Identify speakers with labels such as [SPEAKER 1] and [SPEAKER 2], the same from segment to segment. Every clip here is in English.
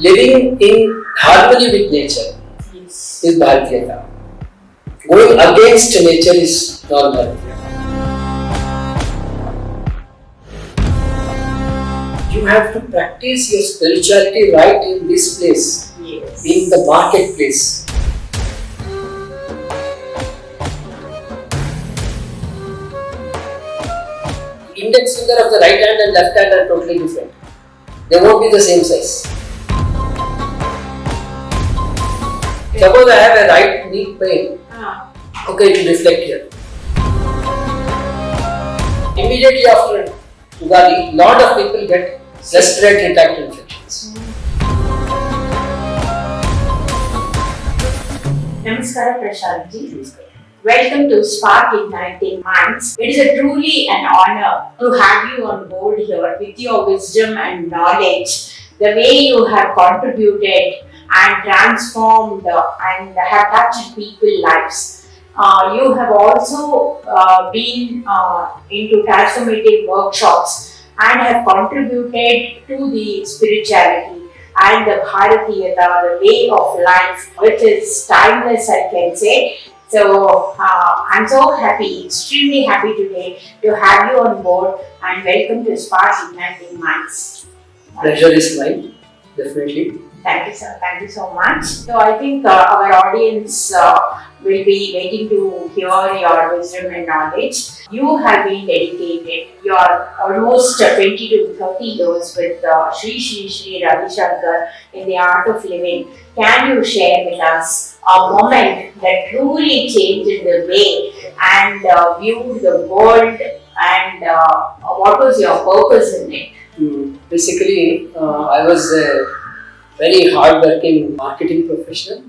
[SPEAKER 1] living in harmony with nature is Bharatiyata. Going against nature is non-Bharatiya. You have to practice your spirituality right in this place, in the marketplace. Index finger of the right hand and left hand are totally different. They won't be the same size. Suppose I have a right knee pain. Okay, it will reflect here. Immediately after Ugadi, lot of people get respiratory tract infections.
[SPEAKER 2] Namaskara Prashanth ji. Welcome to Spark Igniting Minds. It is truly an honor to have you on board here with your wisdom and knowledge. The way you have contributed and transformed and have touched people's lives. You have also been into transformative workshops and have contributed to the spirituality and the Bharatiyata, the way of life, which is timeless, I can say. So, I'm so happy, extremely happy today to have you on board and welcome to Spark Igniting Minds.
[SPEAKER 1] Pleasure is mine, definitely.
[SPEAKER 2] Thank you, sir. Thank you so much. So, I think our audience will be waiting to hear your wisdom and knowledge. You have been dedicated. You are almost 20 to 30 years with Sri Ravi Shankar in the art of living. Can you share with us a moment that truly changed the way and viewed the world and what was your purpose in it?
[SPEAKER 1] Basically, I was a very hard-working marketing professional,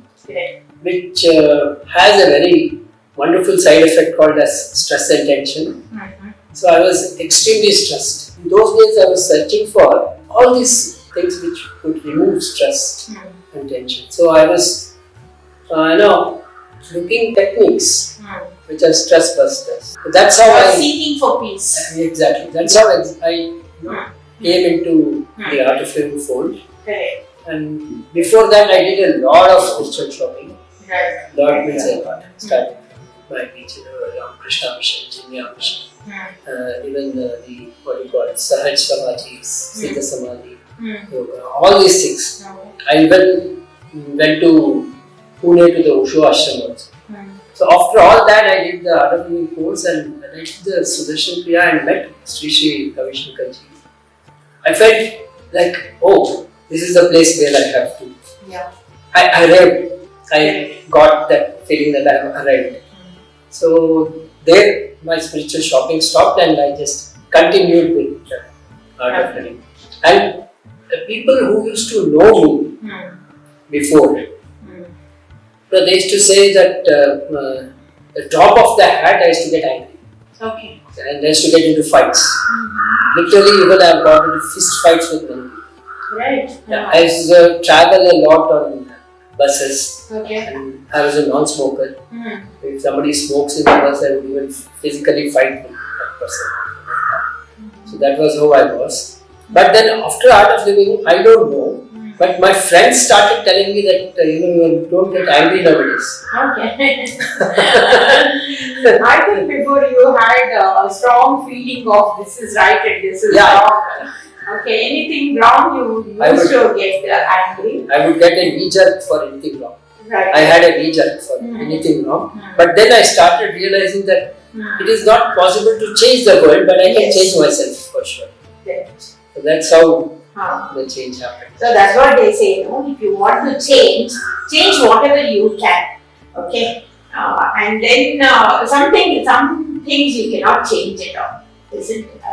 [SPEAKER 1] which has a very wonderful side effect called as stress and tension. So I was extremely stressed. In those days, I was searching for all these things which could remove stress and tension. So I was, looking techniques which are stress busters. So that's how I
[SPEAKER 2] seeking for peace.
[SPEAKER 1] Exactly. That's how I came into the art of living fold.
[SPEAKER 2] Correct.
[SPEAKER 1] And before that, I did a lot of spiritual shopping.
[SPEAKER 2] Right.
[SPEAKER 1] Lot means I got started my teacher around Krishna Mission, Nyaya Mission. Even the what you call it, Sahaj Samadhi, Siddha Samadhi, yoga, all these things. I even went to Pune to the Osho Ashram also. So after all that, I did the art of living course, and when I did the Sudarshan Kriya and met Sri Ravi Shankar ji, I felt like, oh, this is the place where I have to.
[SPEAKER 2] Yeah.
[SPEAKER 1] I arrived. I got that feeling that I have arrived. So there, my spiritual shopping stopped, and I just continued with the art of living. And the people who used to know me before, so they used to say that the top of the hat I used to get angry.
[SPEAKER 2] Okay.
[SPEAKER 1] And I used to get into fights. Literally, even I have got into fist fights with many people.
[SPEAKER 2] Right.
[SPEAKER 1] Yeah, I used to travel a lot on buses.
[SPEAKER 2] Okay.
[SPEAKER 1] And I was a non-smoker. If somebody smokes in the bus, I would even physically fight with that person. So that was how I was. But then after art of living, I don't know. But my friends started telling me that you don't get angry nowadays.
[SPEAKER 2] Okay. I think before you had a strong feeling of this is right and this is wrong. Okay, anything wrong you used to get angry.
[SPEAKER 1] I would get a knee-jerk for anything wrong.
[SPEAKER 2] Right.
[SPEAKER 1] I had a knee-jerk for anything wrong. But then I started realizing that it is not possible to change the world, but I can change myself for sure.
[SPEAKER 2] Right.
[SPEAKER 1] So that's how the change happened.
[SPEAKER 2] So that's what they say, if you want to change whatever you can. Okay. And then some things you cannot change at all.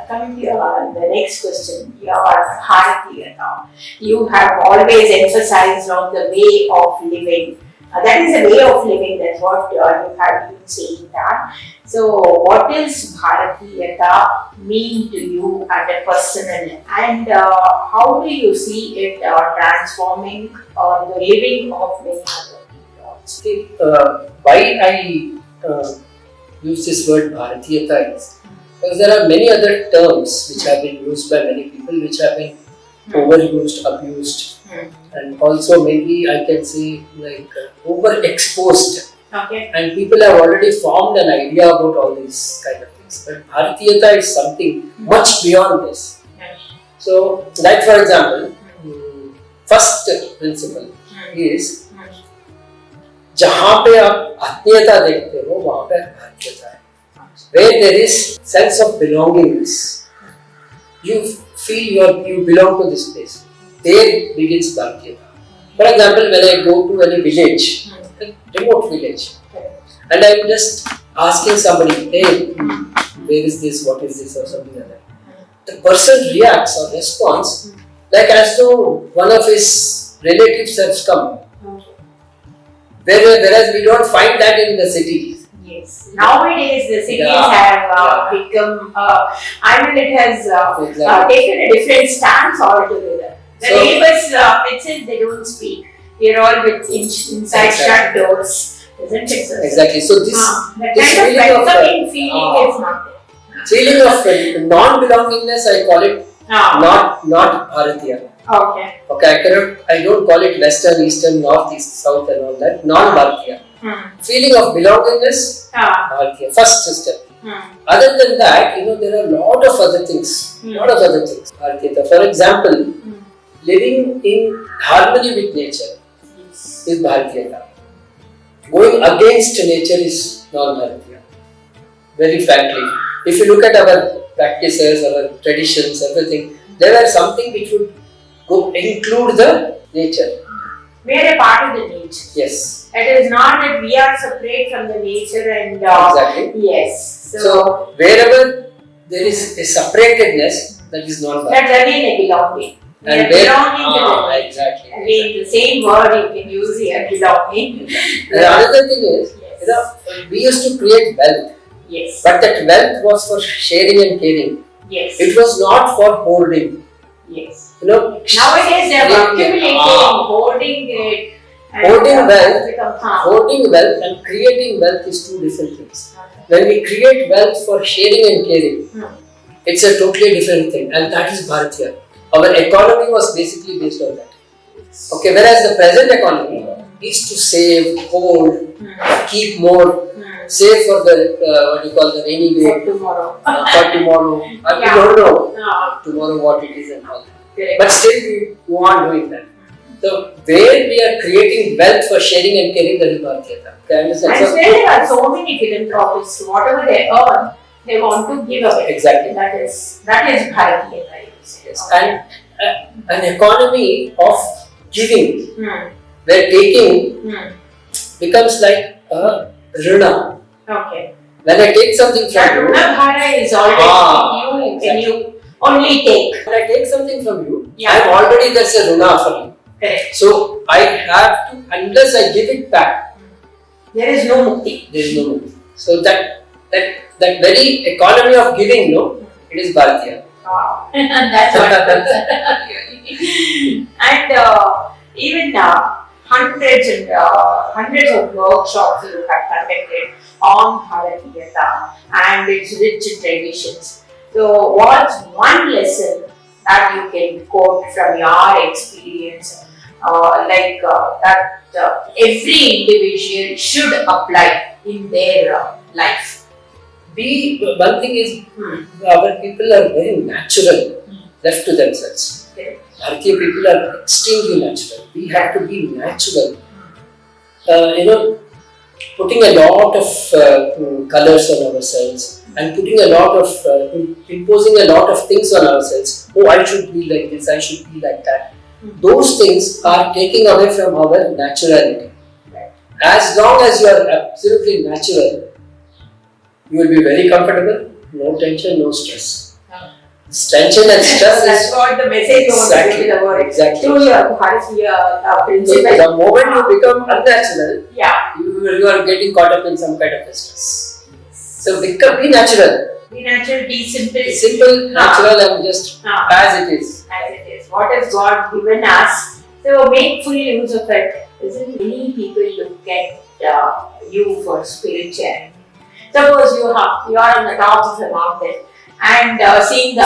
[SPEAKER 2] Coming to the next question, your Bharatiyata. You have always emphasized on the way of living. That is a way of living, that's what you have been saying that. So, what is Bharatiyata mean to you at a personal, and how do you see it transforming the living of many other people?
[SPEAKER 1] See, why I use this word Bharatiyata is because there are many other terms which have been used by many people, which have been overused, abused, and also maybe I can say like overexposed.
[SPEAKER 2] Okay.
[SPEAKER 1] And people have already formed an idea about all these kind of things. But Bharatiyata is something much beyond this. So, like for example, first principle is जहाँ पे आप आत्मीयता देखते हो वहाँ पे भारतीयता है. Where there is sense of belongingness, you feel you belong to this place. There begins Bharatiyata. For example, when I go to any village, a remote village, and I'm just asking somebody, hey, where is this, what is this, or something like that. The person reacts or responds like as though one of his relatives has come. Whereas we don't find that in the cities.
[SPEAKER 2] Yes. Nowadays the cities have become, it has taken a different stance altogether. The neighbors, they don't speak. They're all with inside shut doors. Isn't it?
[SPEAKER 1] Exactly. So this
[SPEAKER 2] feeling of feeling is not there.
[SPEAKER 1] Feeling of non-belongingness, I call it not Bharatiya.
[SPEAKER 2] Okay.
[SPEAKER 1] Okay, I don't call it Western, Eastern, North, East, South and all that. Non-Bharatiya. Feeling of belongingness, Bharatiya. First step. Other than that, there are a lot of other things. Bharatiya. For example, living in harmony with nature is Bharatiya. Going against nature is non-Bharatiya. Very frankly. If you look at our practices, our traditions, everything, there are something which would include the nature.
[SPEAKER 2] We are a part of the nature.
[SPEAKER 1] Yes.
[SPEAKER 2] It is not that we are separate from the nature and
[SPEAKER 1] exactly.
[SPEAKER 2] Yes.
[SPEAKER 1] So wherever there is a separatedness, that is not bad.
[SPEAKER 2] That's again a belonging. We are belonging to the nature.
[SPEAKER 1] Exactly.
[SPEAKER 2] Again, the same word you can use here, belonging.
[SPEAKER 1] And another thing is, we used to create wealth.
[SPEAKER 2] Yes.
[SPEAKER 1] But that wealth was for sharing and caring.
[SPEAKER 2] Yes.
[SPEAKER 1] It was not for hoarding.
[SPEAKER 2] Yes.
[SPEAKER 1] Nowadays
[SPEAKER 2] they are accumulating, hoarding it.
[SPEAKER 1] Hoarding wealth and creating wealth is two different things.
[SPEAKER 2] Okay.
[SPEAKER 1] When we create wealth for sharing and caring, it's a totally different thing, and that is Bharatiya. Our economy was basically based on that. Okay, whereas the present economy is to save, hold, keep more. Save for the the rainy day.
[SPEAKER 2] For tomorrow.
[SPEAKER 1] For tomorrow. We don't know tomorrow what it is and all. But still we go on doing that. So where we are creating wealth for sharing and caring, that is Bharatiya. Okay, understand?
[SPEAKER 2] And still there are so many philanthropists, whatever they earn, they want to give away.
[SPEAKER 1] Exactly.
[SPEAKER 2] That is Bharatiya.
[SPEAKER 1] Yes. And an economy of giving, where taking becomes like a runa.
[SPEAKER 2] Okay.
[SPEAKER 1] When I take something from
[SPEAKER 2] that
[SPEAKER 1] you,
[SPEAKER 2] Runa Bhara is already with you when you only take.
[SPEAKER 1] When I take something from you, I am already there's a runa for you.
[SPEAKER 2] Correct.
[SPEAKER 1] So I have to, unless I give it back,
[SPEAKER 2] there is no mukti.
[SPEAKER 1] There is no mukti. So that very economy of giving, it is Bharatiya.
[SPEAKER 2] Wow. That's what and even hundreds of workshops you have conducted on Bharatiyata and its rich traditions. So, what's one lesson that you can quote from your experience, that every individual should apply in their life?
[SPEAKER 1] One thing is, our people are very natural, left to themselves.
[SPEAKER 2] Okay.
[SPEAKER 1] Bharatiya people are extremely natural. We have to be natural. Putting a lot of colors on ourselves and putting a lot of, imposing a lot of things on ourselves. Oh, I should be like this, I should be like that. Those things are taking away from our naturality. As long as you are absolutely natural, you will be very comfortable, no tension, no stress. Tension and stress
[SPEAKER 2] that's what the message was about.
[SPEAKER 1] Exactly.
[SPEAKER 2] To your Bharatiya principle.
[SPEAKER 1] The moment you become unnatural,
[SPEAKER 2] yeah,
[SPEAKER 1] you are getting caught up in some kind of a stress. So be natural.
[SPEAKER 2] Be natural, be simple.
[SPEAKER 1] Simple, natural, and just as it is.
[SPEAKER 2] As it is. What has God given us? So make full use of it. Isn't many people look at you for spirituality. Suppose you are on the top of a mountain and seeing the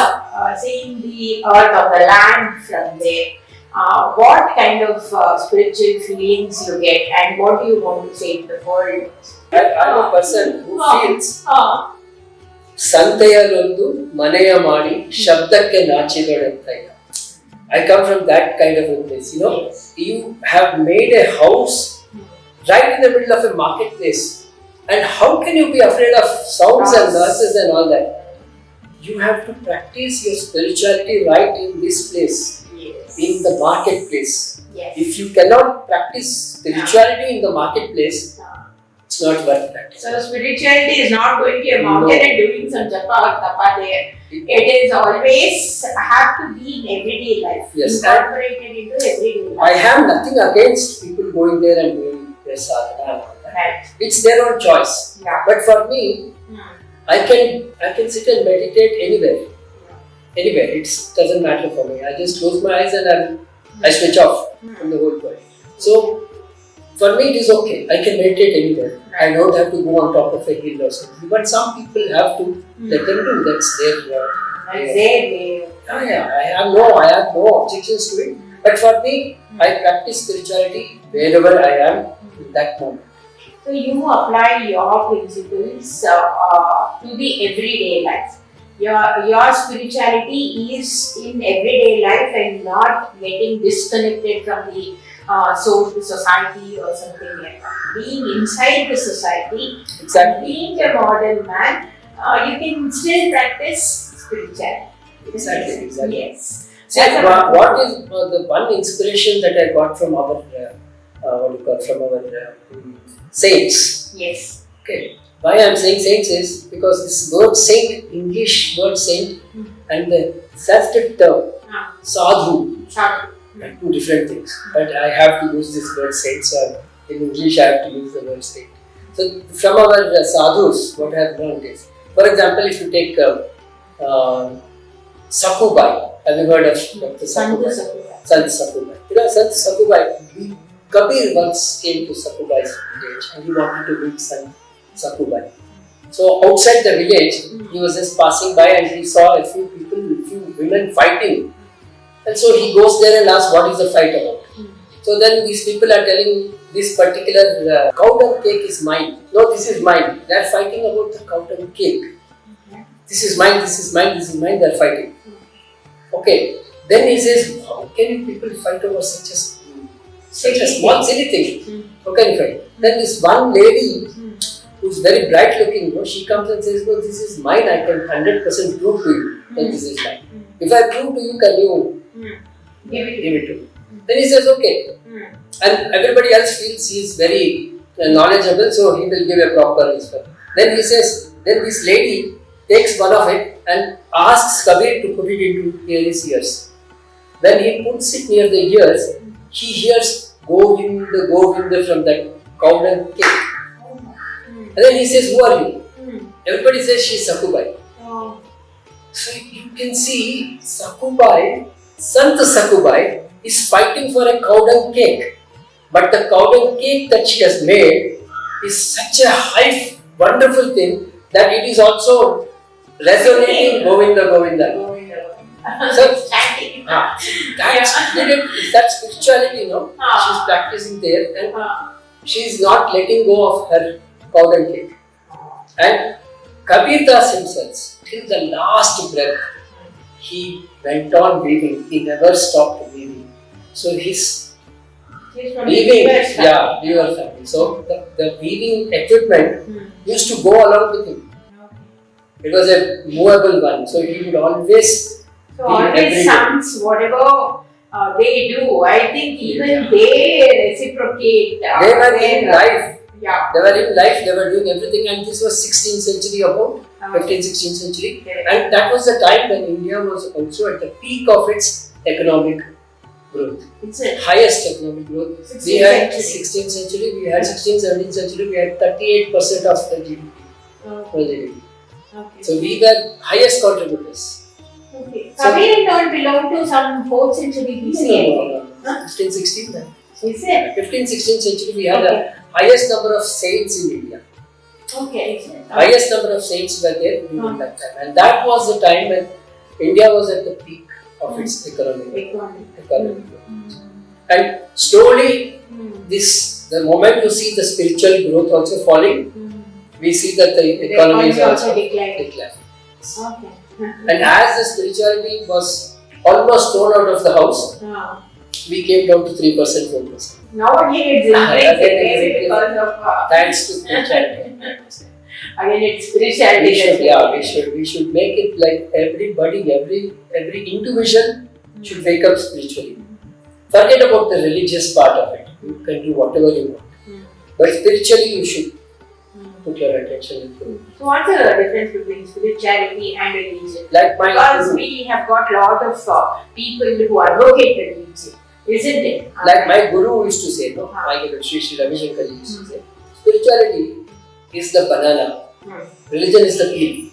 [SPEAKER 2] earth or the land from there, what kind of spiritual feelings you get, and what do you want to say to the world?
[SPEAKER 1] I'm a person who feels ಸಂತೆಯಲ್ಲೊಂದು ಮನೆಯ ಮಾಡಿ ಶಬ್ದಕ್ಕೆ ನಾಚಿದೊಡಂತ. I come from that kind of a place. You have made a house right in the middle of a marketplace. And how can you be afraid of sounds and noises and all that? You have to practice your spirituality right in this place, in the marketplace. If you cannot practice spirituality in the marketplace, it's not worth practicing.
[SPEAKER 2] So spirituality is not going to a mountain and doing some japa or tapa there. It is always have to be in everyday life, incorporated into everyday life.
[SPEAKER 1] I have nothing against people going there and doing their sadhana.
[SPEAKER 2] Right.
[SPEAKER 1] It's their own choice. But for me, I can sit and meditate anywhere. Anywhere. It doesn't matter for me. I just close my eyes and I switch off from the whole world. So for me it is okay. I can meditate anywhere. I don't have to go on top of a hill or something. But some people have to let them do. That's their way. I have no objections to it. But for me, I practice spirituality wherever I am in that moment.
[SPEAKER 2] So you apply your principles to the everyday life. Your spirituality is in everyday life and not getting disconnected from the society or something like that. Being inside the society, being a modern man, you can still practice spirituality.
[SPEAKER 1] Exactly.
[SPEAKER 2] Yes.
[SPEAKER 1] What is the one inspiration that I got from our saints?
[SPEAKER 2] Yes.
[SPEAKER 1] Okay. Why I am saying saints is because this word saint, English word saint, and the Sanskrit term sadhu, two different things. But I have to use this word saint, so in English I have to use the word saint. So from our sadhus, what I have learned is, for example, if you take Sakubai, have you heard of Dr. Sakubai? Sant Sakubai. Sant Sakubai, Kabir once came to Sakubai's village and he wanted to meet Sant Sakubai. So outside the village, he was just passing by and he saw a few women fighting. And so he goes there and asks, what is the fight about? So then these people are telling this particular cow dung cake is mine. No, this is mine. They are fighting about the cow dung cake. This is mine, this is mine, this is mine. They are fighting. Okay. Then he says, how can you people fight over such a small silly thing? How can you fight? Then this one lady who's very bright looking, she comes and says, no, this is mine. I can 100% prove to you that this is mine. If I prove to you, can you give it to me? Then he says, okay. And everybody else feels he is very knowledgeable, so he will give a proper answer. Then he says, then this lady takes one of it and asks Kabir to put it into his ears. When he puts it near the ears, he hears Govinda, Govinda from that cow dung cake. And then he says, who are you? Everybody says she's Sakubai. So you can see Sakubai, Sant Sakubai is fighting for a cow dung cake. But the cow dung cake that she has made is such a high, wonderful thing that it is also resonating Govinda, Govinda. So that's spirituality, she's practicing there and she's not letting go of her cow dung cake. And Kabir Das himself, till the last breath, he went on weaving. He never stopped weaving. So his weaving, weaver family. So the weaving equipment used to go along with him. It was a movable one. So he would always.
[SPEAKER 2] So all his sons, whatever they do, I think even they reciprocate.
[SPEAKER 1] They were in life. They were in life, they were doing everything, and this was 16th century about, 15th, 16th century. And that was the time when India was also at the peak of its economic growth. Highest economic growth. We had 16th century, we had 16th, 17th century, we had 38% of the GDP. So we were highest contributors.
[SPEAKER 2] Kabir did not belong to some 4th century BC.
[SPEAKER 1] No. 15th, 16th then.
[SPEAKER 2] Is it?
[SPEAKER 1] 15th, 16th century we had the highest number of saints in India. Highest number of saints were there during that time. And that was the time when India was at the peak of its economic growth. And slowly, the moment you see the spiritual growth also falling, we see that the economy is also declining.
[SPEAKER 2] Okay.
[SPEAKER 1] And as the spirituality was almost thrown out of the house, we came down to 3%, 4%.
[SPEAKER 2] Now again it's increasing because of
[SPEAKER 1] thanks to spirituality.
[SPEAKER 2] Again it's spirituality.
[SPEAKER 1] We should make it like everybody, every individual should wake up spiritually. Forget about the religious part of it. You can do whatever you want. But spiritually you should put your attention into it.
[SPEAKER 2] So what's the difference between spirituality and religion?
[SPEAKER 1] Like
[SPEAKER 2] because we have got a lot of people who advocate religion, isn't it?
[SPEAKER 1] Like my guru used to say, no? My guru Sri Ravi Shankar used to say, spirituality is the banana, religion is the peel.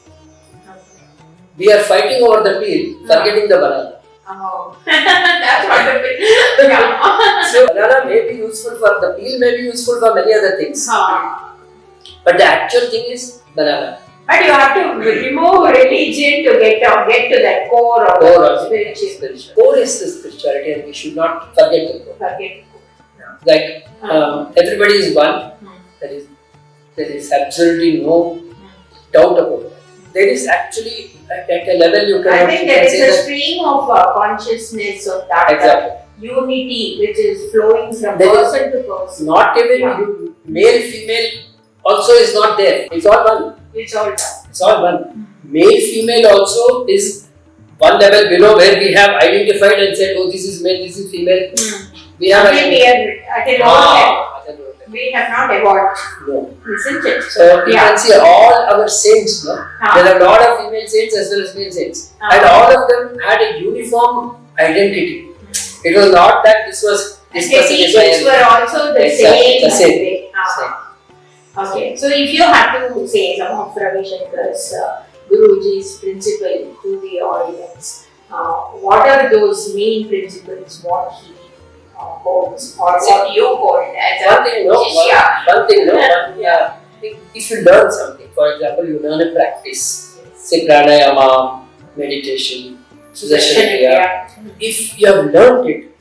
[SPEAKER 1] We are fighting over the peel, forgetting the banana.
[SPEAKER 2] Oh, that's wonderful.
[SPEAKER 1] So banana may be useful for the peel, may be useful for many other things. But the actual thing is banana.
[SPEAKER 2] But you have to remove religion to get to that core of spirituality.
[SPEAKER 1] Core is the spirituality, and we should not forget the core. Like everybody is one. There is absolutely no doubt about that. There is actually at a level you cannot.
[SPEAKER 2] I think there is a stream of consciousness of that unity which is flowing from person to person.
[SPEAKER 1] Not even male, female also is not there. It's all one. It's all one. Male, female also is one level below where we have identified and said, oh, this is male, this is female. We have we have not evolved. No. Isn't it?
[SPEAKER 2] So
[SPEAKER 1] you can see all our saints, no? There are a lot of female saints as well as male saints. And all of them had a uniform identity. It was not that this was this person.
[SPEAKER 2] The teachings were also the same. Okay. So if you had to say some of Ravi Shankar's Guruji's principle to the audience, what are those main principles? What he holds or what you hold as
[SPEAKER 1] one thing, if you learn something, for example, you learn a practice, say pranayama, meditation, sudarshan, if you have learned it,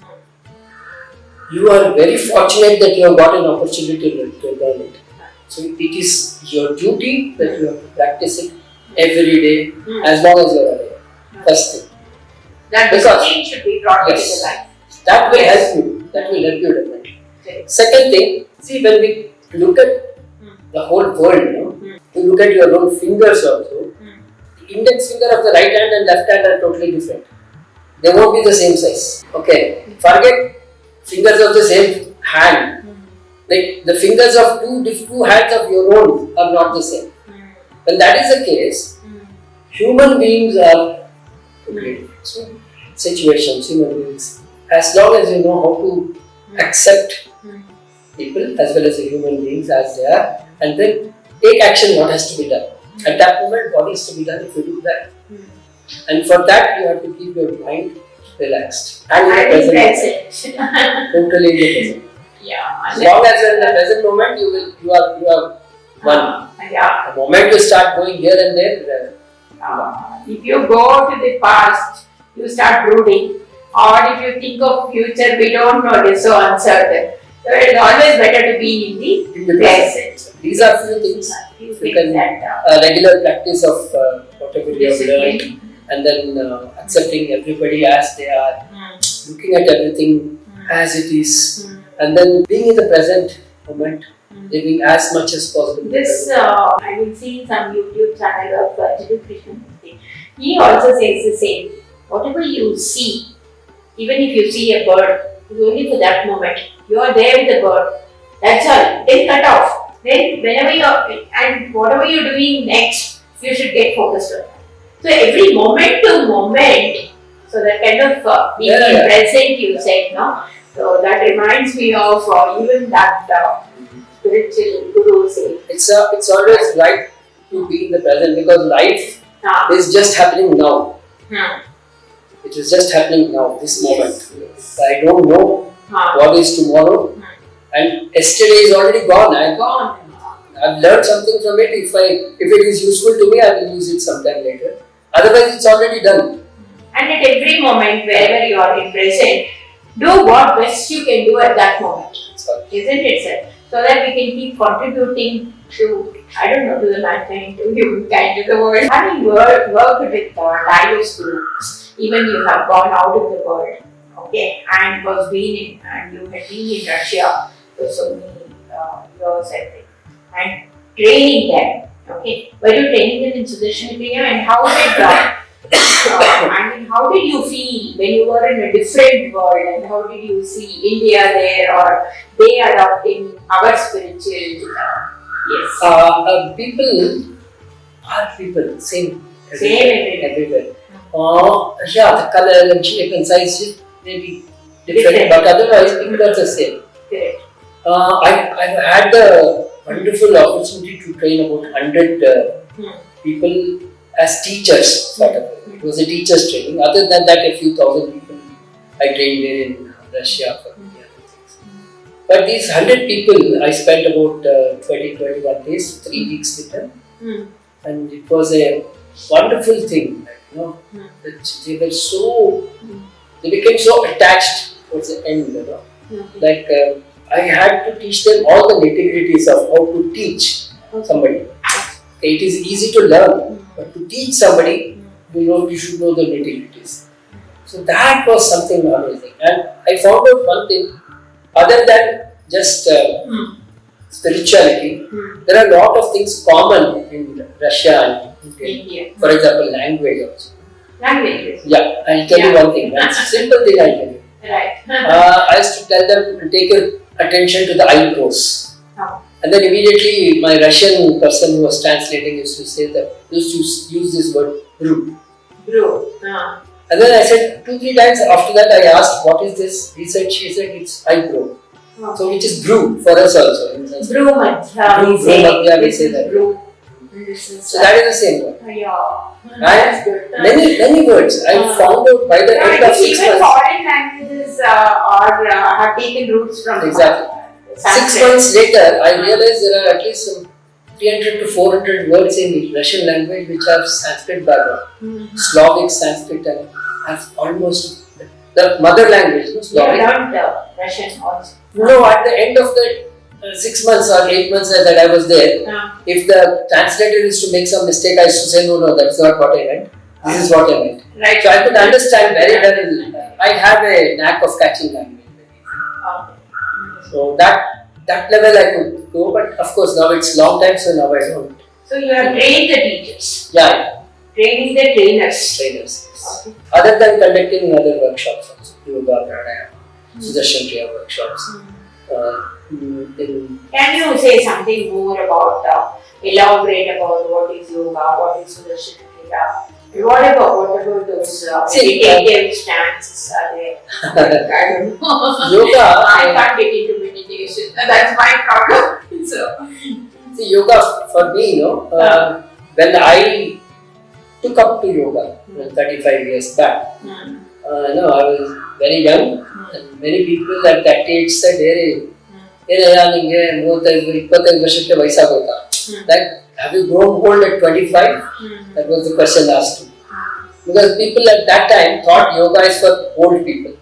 [SPEAKER 1] you are very fortunate that you have got an opportunity to learn it. So it is your duty that you have to practice it every day as long as you are alive. First thing.
[SPEAKER 2] That discipline should be brought into life.
[SPEAKER 1] That will help you. That will help you definitely. Second thing, see when we look at the whole world, you look at your own fingers also. The index finger of the right hand and left hand are totally different. They won't be the same size. Okay. Forget fingers of the same hand. Like the fingers of two hands of your own are not the same. When that is the case, human beings are totally different. So, situations, human beings, as long as you know how to accept people as well as the human beings as they are, and then take action what has to be done. At that moment, what is to be done if you do that? And for that, you have to keep your mind relaxed. And in the present. Totally in the present. As long as you are in the present moment, you are one. The moment you start going here and there,
[SPEAKER 2] if you go to the past, you start brooding. Or if you think of future, we don't know, it is so uncertain. So it is always better to be in the present.
[SPEAKER 1] These are few things. You can regular practice of whatever you have learned, and then accepting everybody as they are, looking at everything as it is, and then being in the present moment, living as much as possible.
[SPEAKER 2] This I will see some YouTube channel of Jiddu Krishnamurthy. He also says the same. Whatever you see, even if you see a bird, it's only for that moment. You are there with the bird. That's all. Then cut off. Then whenever you are, and whatever you are doing next, you should get focused on that. So every moment to moment, so that kind of being present, you said, no? So that reminds me of even that spiritual guru saying.
[SPEAKER 1] It's always right to be in the present because life is just happening now. It is just happening now, this moment. I don't know what is tomorrow, and yesterday is already gone. I've learned something from it. If it is useful to me, I will use it sometime later. Otherwise, it's already done.
[SPEAKER 2] And at every moment, wherever you are in present, do what best you can do at that moment.
[SPEAKER 1] Sorry.
[SPEAKER 2] Isn't it, sir? So that we can keep contributing to, I don't know, to the mankind, to humankind, to the world. Having worked with diverse groups, even you have gone out of the world, okay, and you had been in Russia for so many years, I think, and training them, okay. Were you training them in Sudarshan Kriya, and how did you feel when you were in a different world, and how did you see India there, or they adopting our spiritual? Yes.
[SPEAKER 1] People are people, same
[SPEAKER 2] Everywhere.
[SPEAKER 1] Yeah, the color and shape and size may be different, but otherwise people are the same.
[SPEAKER 2] Correct.
[SPEAKER 1] I've had the wonderful opportunity to train about 100 people as teachers, sort of. It was a teacher's training. Other than that, a few thousand people I trained there in Russia for India and things. But these 100 people, I spent about 21 days, 3 weeks with them. And it was a wonderful thing, that they were they became so attached towards the end, Like, I had to teach them all the nitty-gritties of how to teach somebody. It is easy to learn, but to teach somebody, you should know the nitty-gritties. So that was something amazing. And I found out one thing, other than just spirituality, there are a lot of things common in Russia and India. For example, language also.
[SPEAKER 2] Language?
[SPEAKER 1] Yeah, I'll tell you one thing. That's a simple thing I'll tell you.
[SPEAKER 2] Right.
[SPEAKER 1] I used to tell them to take attention to the eyebrows. And then immediately my Russian person who was translating used to say that, used to use this word, brew.
[SPEAKER 2] Brew.
[SPEAKER 1] And then I said 2-3 times after that I asked, what is this? She said it's eyebrow. So which is brew for us also.
[SPEAKER 2] Brew madhya.
[SPEAKER 1] We say that.
[SPEAKER 2] Brew.
[SPEAKER 1] So that is the same word.
[SPEAKER 2] Yeah.
[SPEAKER 1] That's good. Many words. I found out by the end of 6 months.
[SPEAKER 2] Even foreign languages have taken roots from
[SPEAKER 1] Exactly. 6 months later, I realized there are at least some 300 to 400 words in Russian language which have Sanskrit background. Slavic, Sanskrit, and have almost the mother language. No, Slavic.
[SPEAKER 2] You learned Russian also.
[SPEAKER 1] No, at the end of the 6 months or 8 months that I was there, if the translator is to make some mistake, I used to say, no, that's not what I meant. This is what I meant.
[SPEAKER 2] Right.
[SPEAKER 1] So I could understand very well. I have a knack of catching language. So that level I could go, but of course now it's long time, so now I don't.
[SPEAKER 2] So you have trained the teachers.
[SPEAKER 1] Yeah.
[SPEAKER 2] Training the trainers.
[SPEAKER 1] Yes. Okay. Other than conducting other workshops also, yoga, pranayama, Sudarshan Kriya workshops.
[SPEAKER 2] Can you say something more about, elaborate about what is yoga, what is Sudarshan Kriya? Whatever those meditative stances are there. I don't know.
[SPEAKER 1] Yoga.
[SPEAKER 2] I can't get into meditation. That's my problem. So.
[SPEAKER 1] See, yoga for me, when I took up to yoga 35 years back, I was very young, and many people at that age said, like, have you grown old at 25? That was the question asked me. Because people at that time thought yoga is for old people.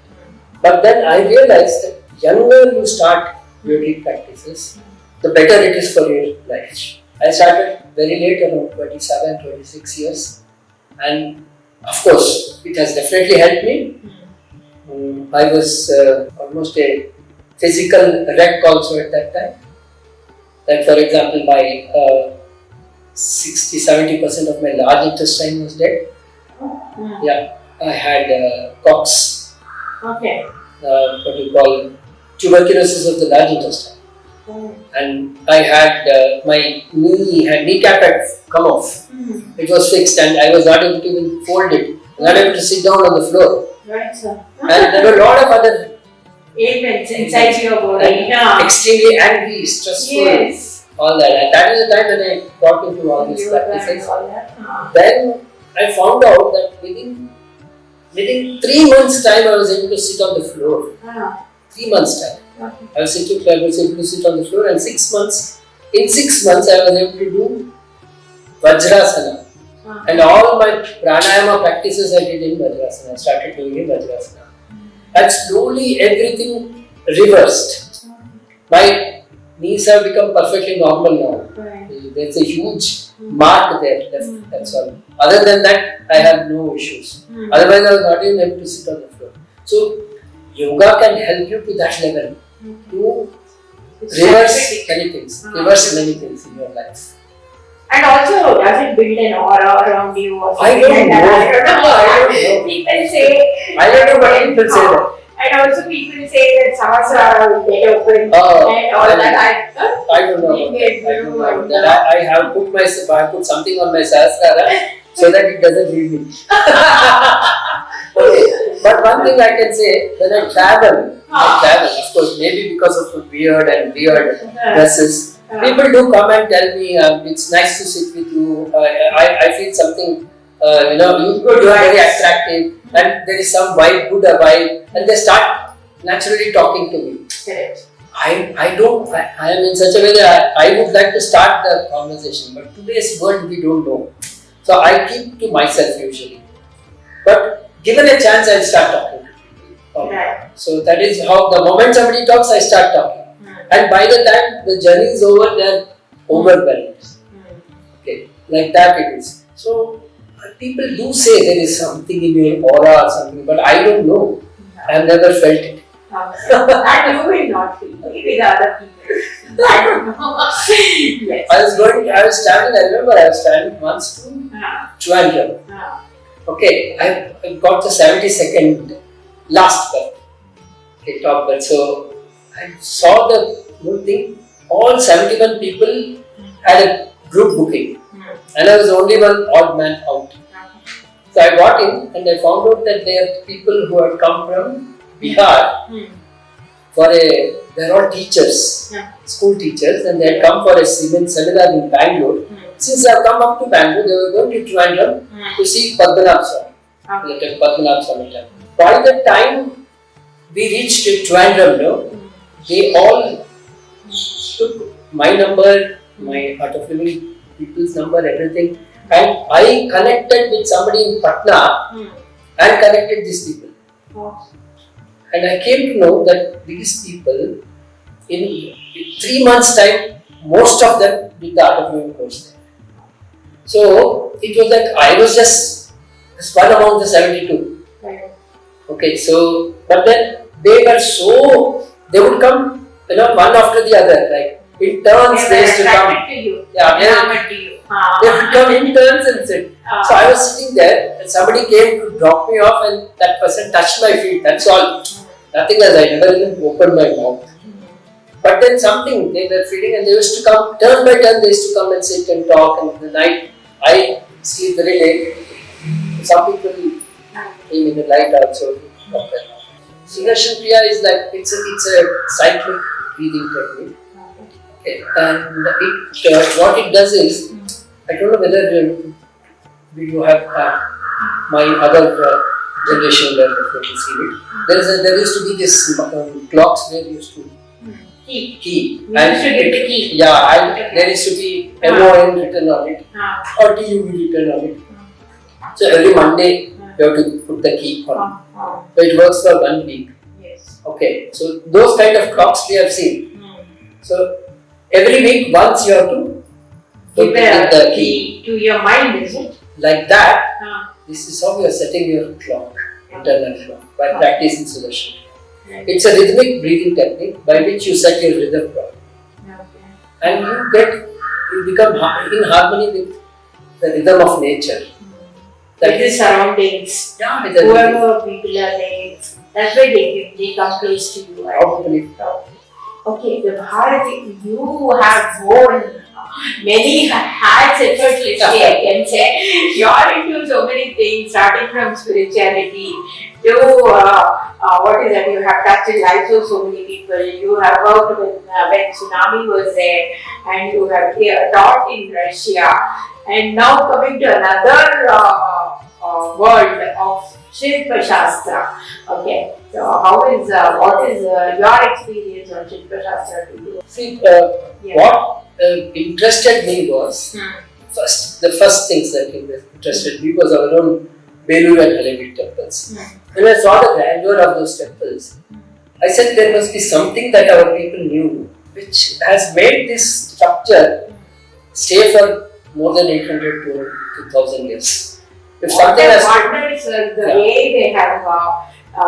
[SPEAKER 1] But then I realized that younger you start yogic practices, the better it is for your life. I started very late, around 27, 26 years. And of course, it has definitely helped me. I was almost a physical wreck also at that time. Like, for example, my 60-70% of my large intestine was dead. Yeah, I had COX.
[SPEAKER 2] Okay.
[SPEAKER 1] What you call tuberculosis of the large intestine. And I had my kneecap had come off. It was fixed, and I was not able to even fold it. Not able to sit down on the floor.
[SPEAKER 2] Right, sir.
[SPEAKER 1] And there were a lot of other
[SPEAKER 2] ailments inside your body.
[SPEAKER 1] Extremely angry, stressful, all that. And that is the time when I got into all these practices. Then I found out that within 3 months' time, I was able to sit on the floor. 3 months' time. I was able to sit on the floor, and 6 months. In 6 months, I was able to do Vajrasana. And all my pranayama practices I did in Vajrasana. I started doing in Vajrasana. and slowly everything reversed. My knees have become perfectly normal now.
[SPEAKER 2] Right.
[SPEAKER 1] There's a huge mark there left, that's all. Other than that, I have no issues. Otherwise, I was not even able to sit on the floor. So, yoga can help you to that level to reverse many things, in your life.
[SPEAKER 2] And also, does it build an aura around you or
[SPEAKER 1] I
[SPEAKER 2] something
[SPEAKER 1] don't
[SPEAKER 2] like
[SPEAKER 1] know.
[SPEAKER 2] that? I don't know. People say.
[SPEAKER 1] I don't know, but people say that.
[SPEAKER 2] And also, people say that Sahasrara will get open and all that.
[SPEAKER 1] I don't know about that. I don't know about that. I have put something on my Sahasrara so that it doesn't leave me. Okay. But one thing I can say, when I travel, of course, maybe because of the beard and weird dresses, people do come and tell me, it's nice to sit with you. I feel something, you are very attractive, and there is some vibe, good vibe, and they start naturally talking to me.
[SPEAKER 2] Correct.
[SPEAKER 1] I am in such a way that I would like to start the conversation, but today's world we don't know. So I keep to myself usually. But given a chance, I'll start talking to people.
[SPEAKER 2] Right.
[SPEAKER 1] So that is how the moment somebody talks, I start talking. And by the time the journey is over, they're overwhelmed. Okay, like that it is. So people do say there is something in your aura or something, but I don't know. I have never felt it.
[SPEAKER 2] And you will not feel maybe the other people. I don't know. Yes.
[SPEAKER 1] I remember I was traveling once to Trivandrum. Okay, I got the 72nd last berth. Okay, top berth. So I saw the whole thing. All 71 people had a group booking, and I was the only one odd man out. So I got in and I found out that there are people who had come from Bihar they're all teachers, school teachers, and they had come for a seminar in Bangalore. Since I have come up to Bangalore, they were going to Trivandrum to see Padmanabh Swami, Padmanabh Swami temple. By the time we reached Trivandrum, they all took my number, my Art of Living people's number, everything, and I connected with somebody in Patna and connected these people. And I came to know that these people, in 3 months' time, most of them did the Art of Living course there. So it was like I was just one among the 72. Okay, so but then they would come, one after the other, like in turns they used to come. They would come in turns and sit. So I was sitting there and somebody came to drop me off and that person touched my feet, that's all. Nothing else, I never even opened my mouth. But then something, they were feeding and they used to come, turn by turn they used to come and sit and talk, and in the night, I sleep very late. Some people came in the night also. Sudarshan Kriya is like, it's a cyclic breathing technique. Okay. And what it does is, I don't know whether you have my other generation where before you see it. There used to be this clocks where you used to key.
[SPEAKER 2] And used to get the key.
[SPEAKER 1] Yeah, there used to be MON written on it or TUV written on it. So every Monday you have to put the key on. So it works for 1 week.
[SPEAKER 2] Yes.
[SPEAKER 1] Okay, so those kind of clocks we have seen. So every week once you have to put the key
[SPEAKER 2] to your mind, is it?
[SPEAKER 1] Like that. This is how you are setting your clock, internal clock, by practicing Sudarshan. It's a rhythmic breathing technique by which you set your rhythm properly. And you become in harmony with the rhythm of nature.
[SPEAKER 2] With the surroundings.
[SPEAKER 1] Yeah,
[SPEAKER 2] whoever people are there, that's why they come close to you.
[SPEAKER 1] Probably.
[SPEAKER 2] Okay, the Bharati, you have worn many hats effortlessly, I can say. You're into so many things, starting from spirituality to what is that? You have touched the lives of so many people. You have worked with when tsunami was there, and you have taught in Russia, and now coming to another world of Shilpa Shastra. Okay, so what is your experience on Shilpa Shastra to you?
[SPEAKER 1] See, what interested me was the first things that interested me was our own Belur and Halevi temples. When I saw the grandeur of those temples, I said there must be something that our people knew which has made this structure stay for more than 800 to 2000 years. If something has
[SPEAKER 2] wonders, the way they have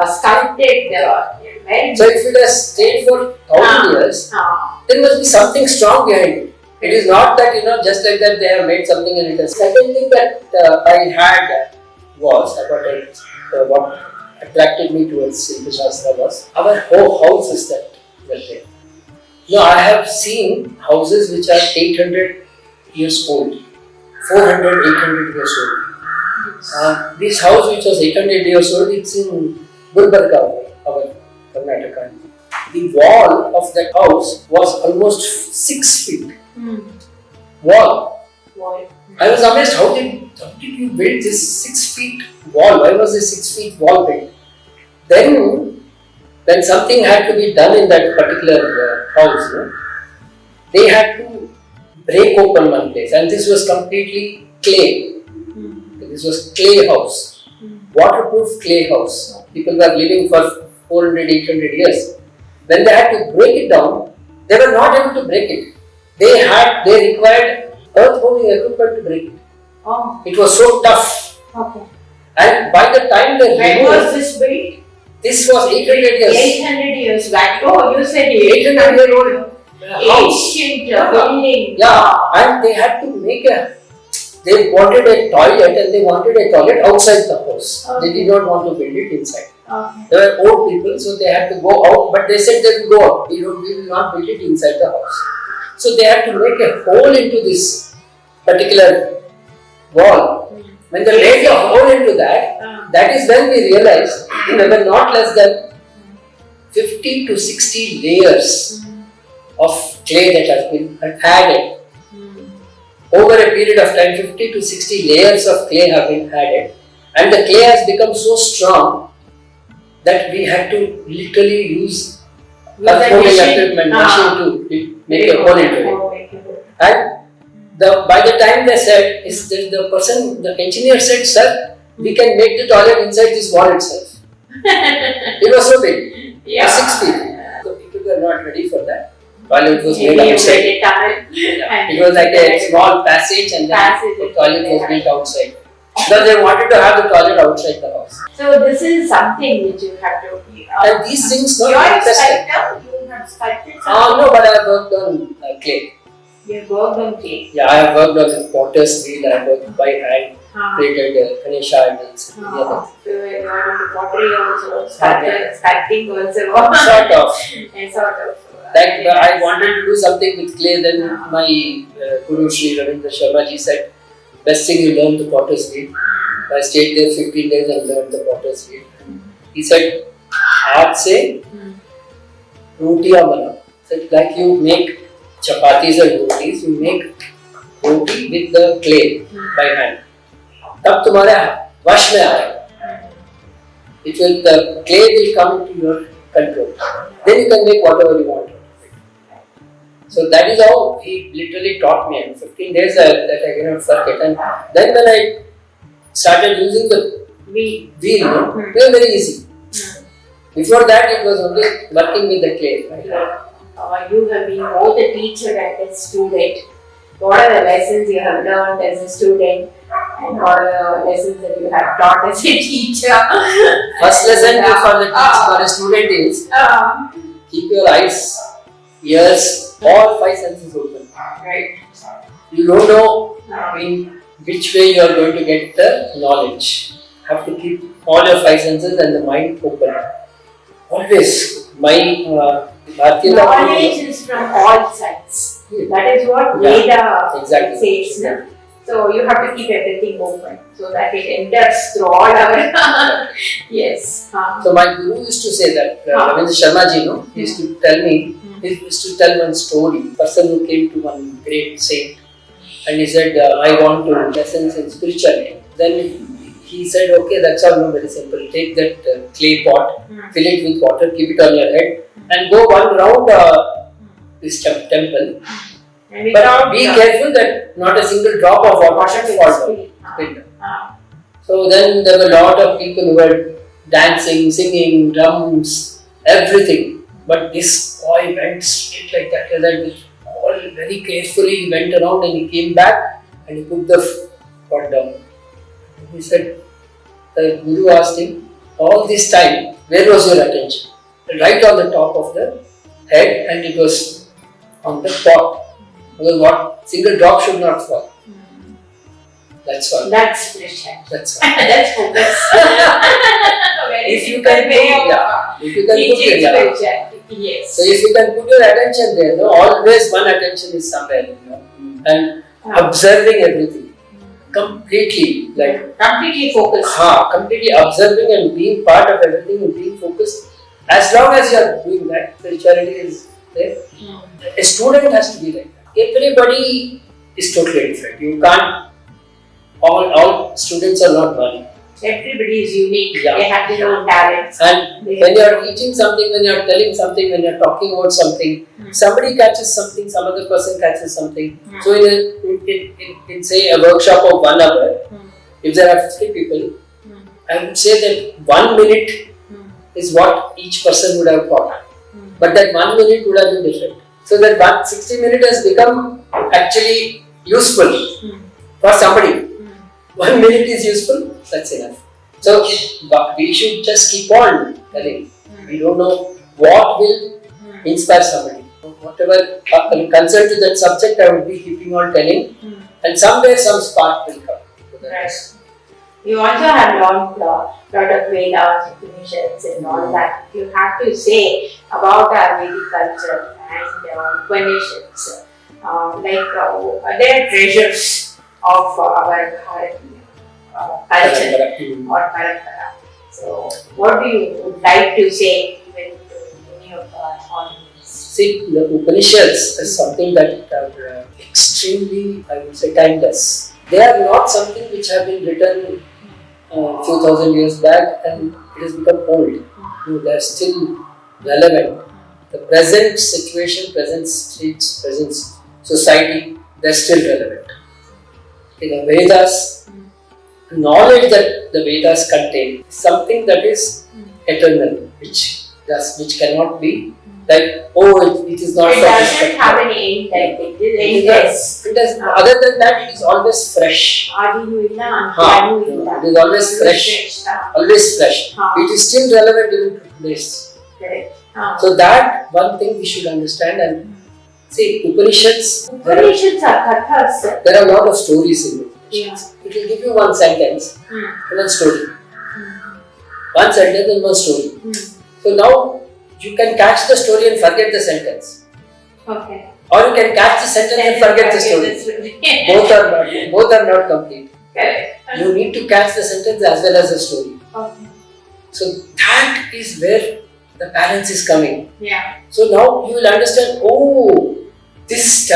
[SPEAKER 2] sculpted very
[SPEAKER 1] so if it has stayed for 1000 years, there must be something strong behind it. It is not that just like that they have made something and it has. Second thing that I had was what attracted me towards Silpa Shastra was our whole houses that were there. Now I have seen houses which are 800 years old, 400, 800 years old. This house which was 800 years old, it's in Gulbarga, our Karnataka. The wall of that house was almost 6 feet. Wall. I was amazed, how did you build this 6 feet wall? Why was this 6 feet wall built? Then, when something had to be done in that particular house, they had to break open one place, and this was completely clay. This was clay house, waterproof clay house. People were living for 400, 800 years. When they had to break it down, they were not able to break it. They required earth-moving equipment to break it.
[SPEAKER 2] Oh.
[SPEAKER 1] It was so tough.
[SPEAKER 2] Okay.
[SPEAKER 1] And by the time they
[SPEAKER 2] when was this built?
[SPEAKER 1] This was 800 years.
[SPEAKER 2] 800 years back. Oh, you said
[SPEAKER 1] 800 year old house.
[SPEAKER 2] Ancient building.
[SPEAKER 1] Yeah, and they had to they wanted a toilet and they wanted a toilet outside the house. Okay. They did not want to build it inside. Okay. They were old people, so they had to go out, but they said they will go out. We will not build it inside the house. So they had to make a hole into this particular wall. When they made a hole into that, that is when we realized there were not less than 50 to 60 layers of clay that has been added. Over a period of time, 50 to 60 layers of clay have been added, and the clay has become so strong that we had to literally use earth-moving equipment machine to make a hole into it. And by the time they said, the engineer said, "Sir, we can make the toilet inside this wall itself." It was so big, 6 feet. So people were not ready for that. Toilet was made outside. It was like a small passage, and then the toilet was built outside. Because they wanted to have the toilet outside the house.
[SPEAKER 2] So this is something which you have to.
[SPEAKER 1] And these things not
[SPEAKER 2] interested. You have sculpted something?
[SPEAKER 1] No, but I have worked on clay.
[SPEAKER 2] You have worked on clay?
[SPEAKER 1] Yeah, I have worked on the potter's wheel. I have worked by hand, created Ganesha idols.
[SPEAKER 2] So you are into pottery also, sculpting also.
[SPEAKER 1] Sort of.
[SPEAKER 2] Sort of.
[SPEAKER 1] Like I wanted to do something with clay, then my Guru Sri Ravindra Sharma ji said, best thing you learn the potter's wheel. I stayed there 15 days and learned the potter's wheel. He said, हाथ से रोटियां बना. So like you make chapatis and rotis, you make roti with the clay by hand. तब तुम्हारे वश में आएगा. The clay will come into your control. Then you can make whatever you want. So that is how he literally taught me. In 15 days that I cannot forget. And then when I started using the wheel, it was very easy. Before that, it was only working with the clay. Right?
[SPEAKER 2] You have been both a teacher and a student. What are the lessons you have learned as a student, and what are the lessons that you have taught as a teacher?
[SPEAKER 1] First lesson for a student is keep your eyes, ears, all 5 senses open.
[SPEAKER 2] Right.
[SPEAKER 1] You don't know in which way you are going to get the knowledge. You have to keep all your 5 senses and the mind open. Always. Bharatiya
[SPEAKER 2] knowledge is from all sides. That is what Veda says. No? So you have to keep everything open so that it enters through all our. Yes.
[SPEAKER 1] So my guru used to say that, Ravindra Sharma ji, he used to tell me, he used to tell one story. A person who came to one great saint and he said, I want to lessons in spirituality. Then he said, okay, that's all, very simple. Take that clay pot, fill it with water, keep it on your head, and go one round this temple. But be careful that not a single drop of water should fall down. So then there were a lot of people who were dancing, singing, drums, everything. But this boy went straight like that, with all very carefully. He went around and he came back and he put the pot down. He said, the Guru asked him, all this time, where was your attention? Right on the top of the head, and it was on the pot. Because what? Single drop should not fall. That's all.
[SPEAKER 2] That's brilliant.
[SPEAKER 1] That's all.
[SPEAKER 2] That's focus.
[SPEAKER 1] If you can put
[SPEAKER 2] Yes.
[SPEAKER 1] So if you can put your attention there, always one attention is somewhere, and observing everything completely,
[SPEAKER 2] completely focused.
[SPEAKER 1] Completely observing and being part of everything and being focused. As long as you are doing that, spirituality is there. A student has to be like that. Everybody is totally different. You can't. All students are not one.
[SPEAKER 2] Everybody is unique.
[SPEAKER 1] Yeah.
[SPEAKER 2] They have their own talents.
[SPEAKER 1] And when you are teaching something, when you are telling something, when you are talking about something, somebody catches something, some other person catches something. So in say a workshop of 1 hour, if there are 3 people, I would say that 1 minute is what each person would have got. But that 1 minute would have been different. So that 60 minutes has become actually useful for somebody. 1 minute is useful, that's enough. So we should just keep on telling. We don't know what will inspire somebody. Whatever concerned to that subject, I would be keeping on telling, and somewhere some spark will come.
[SPEAKER 2] Right. You also have learned a lot of Vedas, Upanishads and all that. You have to say about our Vedic culture and Upanishads. They are treasures of our Bharatiya culture or Bharatiya. So, what do you would like to say even to any of our audience?
[SPEAKER 1] See, the Upanishads is something that are extremely, I would say, timeless. They are not something which have been written a few thousand years back and it has become old. They are still relevant. The present situation, present streets, present society, they are still relevant. In the Vedas, knowledge that the Vedas contain is something that is eternal, which cannot be like, it is not.
[SPEAKER 2] It doesn't have an end, it is.
[SPEAKER 1] Other than that, it is always fresh. It is always fresh. Always fresh. It is still relevant even to today's. So that one thing we should understand. And see, Upanishads are kathas. There are a lot of stories in it. It will give you one sentence and one story. One sentence and one story. So now you can catch the story and forget the sentence.
[SPEAKER 2] Okay.
[SPEAKER 1] Or you can catch the sentence and forget the story. Both are not complete.
[SPEAKER 2] Correct.
[SPEAKER 1] You need to catch the sentence as well as the story.
[SPEAKER 2] Okay.
[SPEAKER 1] So that is where the balance is coming.
[SPEAKER 2] Yeah.
[SPEAKER 1] So now you will understand, this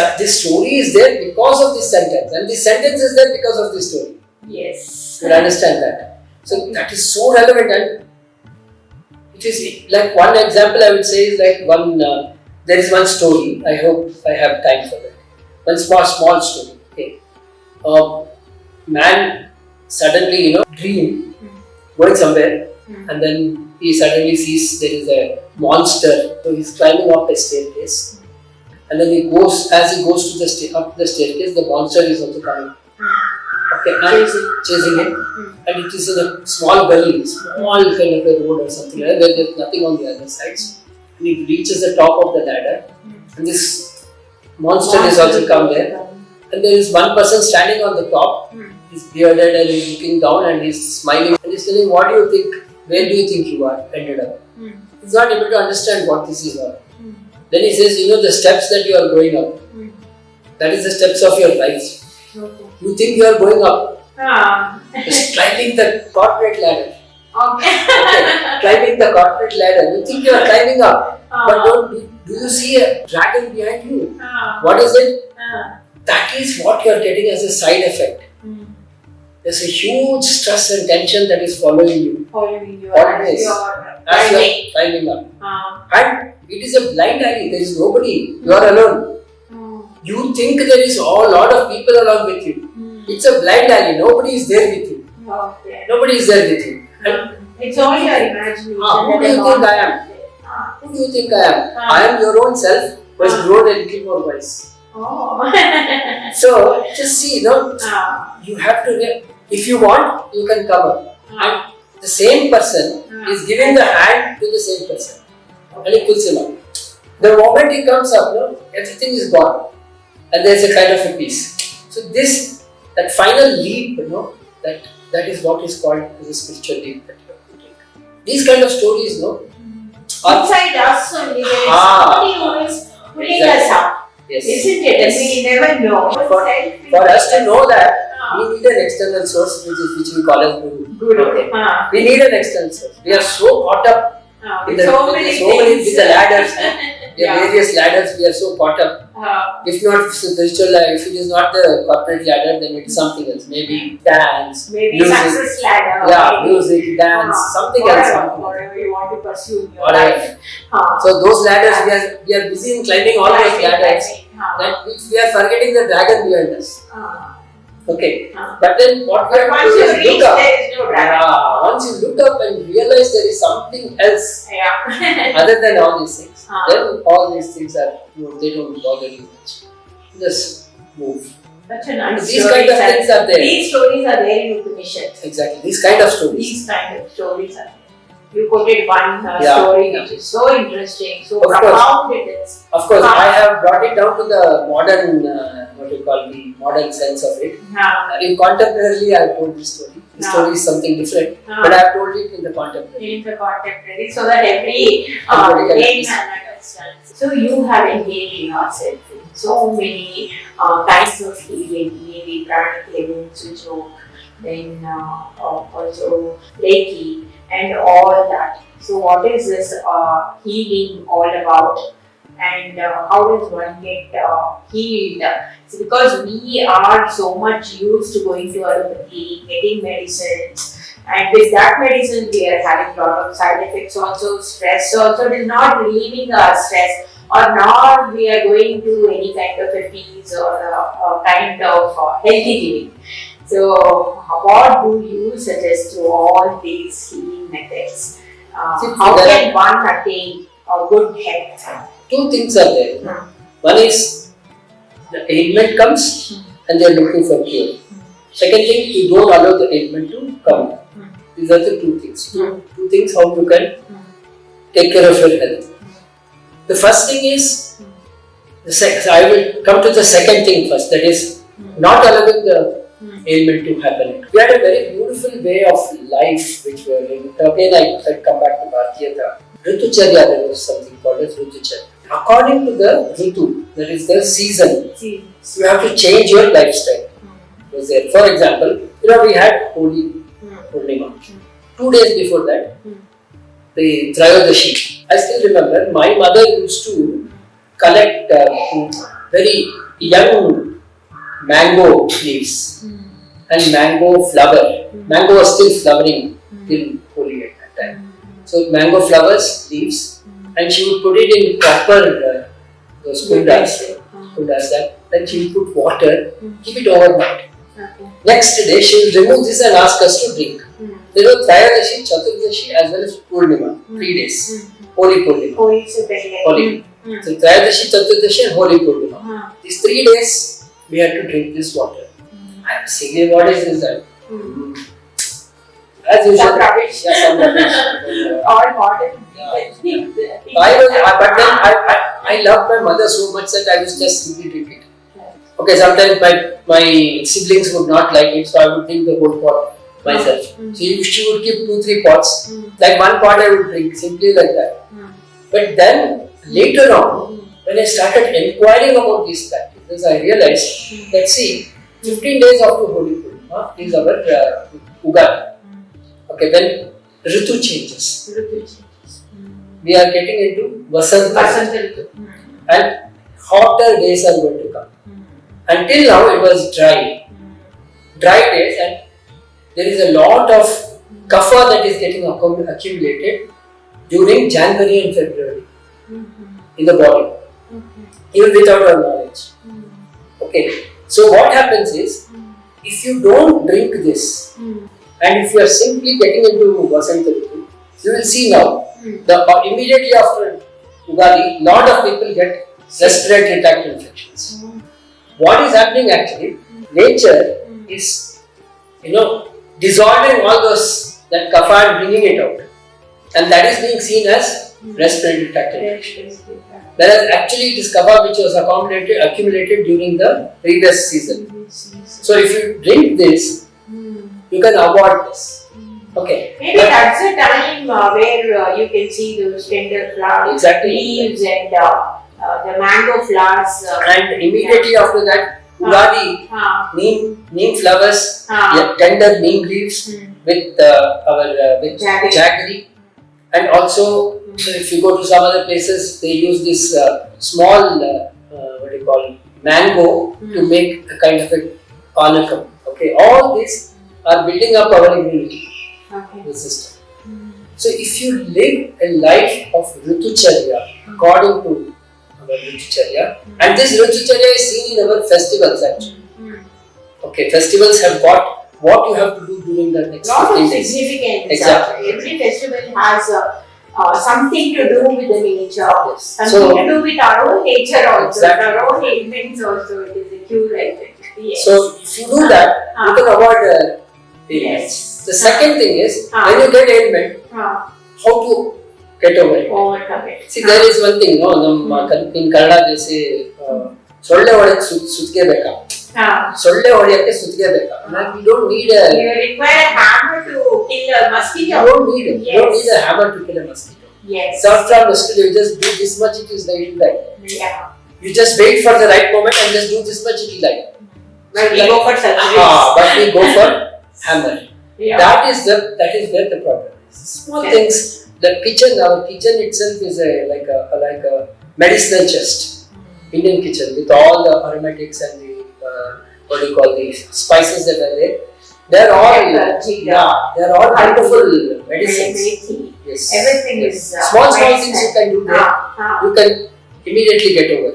[SPEAKER 1] story is there because of this sentence, and this sentence is there because of this story.
[SPEAKER 2] Yes.
[SPEAKER 1] You will understand that. So that is so relevant, and it is like one example I would say is like there is one story. I hope I have time for that. One small story. Okay. Man suddenly dream going somewhere, and then he suddenly sees there is a monster. So he's climbing up a staircase. And then as he goes to up the staircase, the monster is also coming. Okay, and chasing him. And it is in a small gully, small kind of a road or something like that, where there is nothing on the other sides. And he reaches the top of the ladder, and this monster is also come there. And there is one person standing on the top. He's bearded and he's looking down and he's smiling and he's telling, "What do you think? Where do you think you are ended up?" He's not able to understand what this is all. Then he says, the steps that you are going up, that is the steps of your life.
[SPEAKER 2] Okay.
[SPEAKER 1] You think you are going up, just climbing the corporate ladder.
[SPEAKER 2] Okay.
[SPEAKER 1] Climbing the corporate ladder. You think you are climbing up, but do you see a dragon behind you? What is it? That is what you are getting as a side effect. There's a huge stress and tension that is following you. Always. As you are climbing up. And it is a blind alley. There is nobody. You are alone. You think there is a lot of people along with you. It's a blind alley. Nobody is there with you.
[SPEAKER 2] Okay.
[SPEAKER 1] Nobody is there with you. And
[SPEAKER 2] It's all your imagination.
[SPEAKER 1] Who do you think I am? Who do you think I am? I am your own self who has grown a little more wise.
[SPEAKER 2] Oh.
[SPEAKER 1] So just see, you have to, if you want, you can cover. And the same person is giving the hand to the same person. And he pulls him up. The moment he comes up, everything is gone. And there's a kind of a peace. So that final leap, that is what is called the spiritual leap that you have to take. These kind of stories,
[SPEAKER 2] inside us only, there is somebody who is pulling us up.
[SPEAKER 1] Yes.
[SPEAKER 2] Isn't it?
[SPEAKER 1] Yes.
[SPEAKER 2] And we never know.
[SPEAKER 1] For us to know that, we need an external source which we call as Guru. Okay. We need an external source. We are so caught up with the ladders. Various ladders, we are so caught up. If not spiritual life, if it is not the corporate ladder, then it's something else. Maybe dance,
[SPEAKER 2] music, success ladder.
[SPEAKER 1] Yeah, music, dance, something else.
[SPEAKER 2] Whatever you want to pursue in your life.
[SPEAKER 1] So those ladders, we are busy in climbing all those ladders. That we are forgetting the dragon behind us. Okay, but then what we have to do is look up. Once you look up and realize there is something else other than all these things, then all these things they don't bother you much. Just move.
[SPEAKER 2] Such a nice
[SPEAKER 1] These kind of things are there.
[SPEAKER 2] These stories are there in Upanishads.
[SPEAKER 1] Exactly. These kind of stories.
[SPEAKER 2] These kind of stories are there. You quoted one story which is so interesting, so profound it is.
[SPEAKER 1] Of course, I have brought it down to the modern, the modern sense of it. In contemporary, I have told this story. The story is something different, but I have told it in the contemporary.
[SPEAKER 2] So that every layman understands. So you have engaged yourself in so many kinds of healing, maybe pranic healing, Sujok, then also Reiki, and all that. So what is this healing all about, and how does one get healed? So because we are so much used to going to allopathy, getting medicines, and with that medicine we are having a lot of side effects also, stress also. It is not relieving our stress, or not we are going to any kind of a peace or a kind of healthy living. So, what do you suggest to all these healing methods? How can one attain a good health?
[SPEAKER 1] Two things are there. One is the ailment comes and they are looking for cure. Second thing, you don't allow the ailment to come. These are the two things. Two things how you can take care of your health. The first thing is, I will come to the second thing first, that is not allowing the ailment to happen. We had a very beautiful way of life which we are living. Again, I come back to Bharatiyata. Natyacharya, there was something called as Natyacharya. According to the Ritu, that is the season, you have to change your lifestyle. Was there. For example, we had Holi, Purnima. 2 days before that, the Trayodasi. I still remember my mother used to collect very young mango leaves and mango flower. Mango was still flowering till Holi at that time. So mango flowers, leaves, and she would put it in copper those kundas. Then she would put water, keep it overnight. Next day she will remove this and ask us to drink. There was Trayodasi, Chaturdashi as well as Purnima, 3 days. Holi Purnima. Holi. So Trayodasi, Chaturdashi and Holi Purnima. These 3 days we had to drink this water. I am saying, what is this? As usual.
[SPEAKER 2] Some rubbish.
[SPEAKER 1] Some rubbish.
[SPEAKER 2] All modern things.
[SPEAKER 1] But then I loved my mother so much that I was just simply drinking it. Okay, sometimes my siblings would not like it, so I would drink the whole pot myself. So she would keep 2-3 pots. Like one pot I would drink, simply like that. But then later on, when I started inquiring about these practices, I realized that 15 days after Holi Purnima is our Ugadi. Okay, when Ritu changes. We are getting into Vasanta Ritu. And hotter days are going to come. Until now it was dry days, and there is a lot of kapha that is getting accumulated during January and February in the body, even without our knowledge. Okay, so what happens is, if you don't drink this, and if you are simply getting into Vasanta Ritu, You will see now, immediately after Ugadi, lot of people get respiratory tract infections. What is happening actually? Nature is, dissolving all those that kapha and bringing it out, and that is being seen as respiratory tract infections. Whereas actually it is kapha which was accumulated during the previous season. So if you drink this, you can avoid this. Okay.
[SPEAKER 2] Maybe that's the time where you can see those tender flowers, leaves, and the mango flowers.
[SPEAKER 1] And immediately after that, Ugadi, neem flowers, tender neem leaves with with jaggery, and also if you go to some other places, they use this small mango to make a kind of a panakam. Okay, all these are building up our immunity. The system. So if you live a life of Ritucharya according to our Ritucharya, and this Ritucharya is seen in our festivals actually. Okay, festivals have got what you have to do during the next 15 days.
[SPEAKER 2] Lot of significance.
[SPEAKER 1] Exactly.
[SPEAKER 2] Every festival has something to do with the nature, something to do with our own nature also, our own ailments also. It is a cure, I think. Yes.
[SPEAKER 1] So if you do that, you can avoid ailments. The second thing is, when you get ailment, how to get over it?
[SPEAKER 2] Overcome it.
[SPEAKER 1] See, there is one thing, no, in Kannada they say, solle hodiyake sutge beka. Solle hodiyake sutge beka. We don't need a...
[SPEAKER 2] You require a hammer to kill a mosquito.
[SPEAKER 1] You don't need it. You don't need a hammer to kill a mosquito.
[SPEAKER 2] Yes.
[SPEAKER 1] Soft mosquito, you just do this much, it is like that.
[SPEAKER 2] Yeah.
[SPEAKER 1] You just wait for the right moment and just do this much, it is like.
[SPEAKER 2] But we go for surgery.
[SPEAKER 1] But we go for hammer.
[SPEAKER 2] Yeah.
[SPEAKER 1] That is where the problem is. Small things. The kitchen, our kitchen itself is like a medicinal chest. Indian kitchen with all the aromatics and the the spices that are there. They are all wonderful medicines. Yes.
[SPEAKER 2] Everything is
[SPEAKER 1] small things you can do there. You can immediately get over.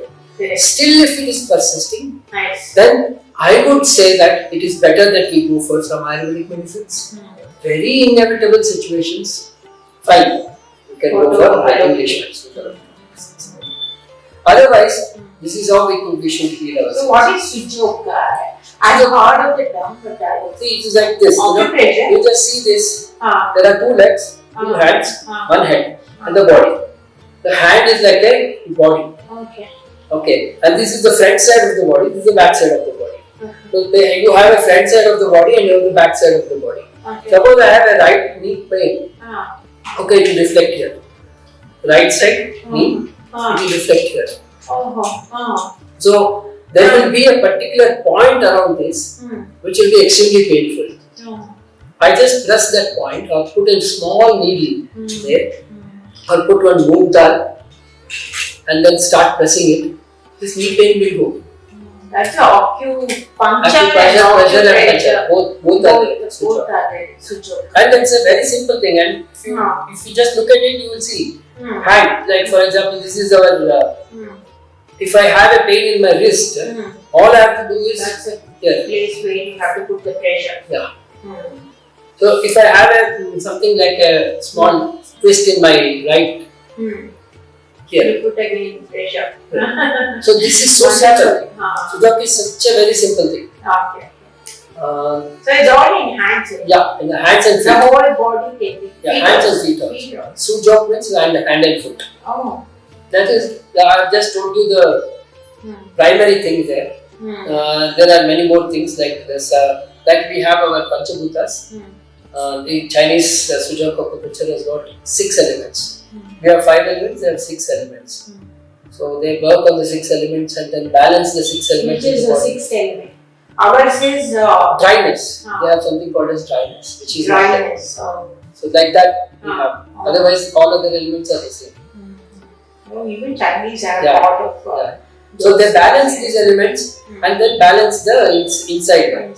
[SPEAKER 1] Still, if it is persisting, then I would say that it is better that we go for some Ayurvedic medicines. Very inevitable situations, fine. You can go for English medicine. Otherwise, this is how we should heal ourselves.
[SPEAKER 2] So, what is Sujoka? I have heard of the term, but I
[SPEAKER 1] see, it is like this. You just see this. There are two legs, two hands, one head, and the body. The hand is like a body. Okay. And this is the front side of the body. This is the back side of the body. So you have a front side of the body and you have the back side of the body. Suppose I have a right knee pain. Okay, it will reflect here. Right side knee, it will reflect here. So there will be a particular point around this which will be extremely painful. I just press that point or put a small needle there or put one moong dal and then start pressing it. This knee pain will go.
[SPEAKER 2] That's an acupuncture and
[SPEAKER 1] pressure. Both are there. And it's a very simple thing. And if you just look at it, you will see. Hand, like for example, this is our. If I have a pain in my wrist, all I have to do is.
[SPEAKER 2] That's a place where you have to put the pressure.
[SPEAKER 1] Yeah. So if I have something like a small twist in my right. Here.
[SPEAKER 2] You put again pressure.
[SPEAKER 1] So this is so simple. Sujoka is such a very simple thing.
[SPEAKER 2] Okay. So it's all in hands.
[SPEAKER 1] Yeah, in the hands and feet.
[SPEAKER 2] The whole body technique.
[SPEAKER 1] Yeah, hands and feet also. Sujoka means hand and foot.
[SPEAKER 2] Oh.
[SPEAKER 1] That is, I have just told you the primary things there. There are many more things like this. Like we have our Panchabhutas. The Chinese Sujoka acupuncture has got 6 elements. We have 5 elements, they have 6 elements. So they work on the 6 elements and then balance the 6 elements.
[SPEAKER 2] Which is the 6th element? Ours is
[SPEAKER 1] dryness. They have something called as dryness, which is
[SPEAKER 2] dryness.
[SPEAKER 1] So like that we have. Otherwise, all other elements are the same.
[SPEAKER 2] Even Chinese have a lot of.
[SPEAKER 1] So they balance these elements and then balance the inside one.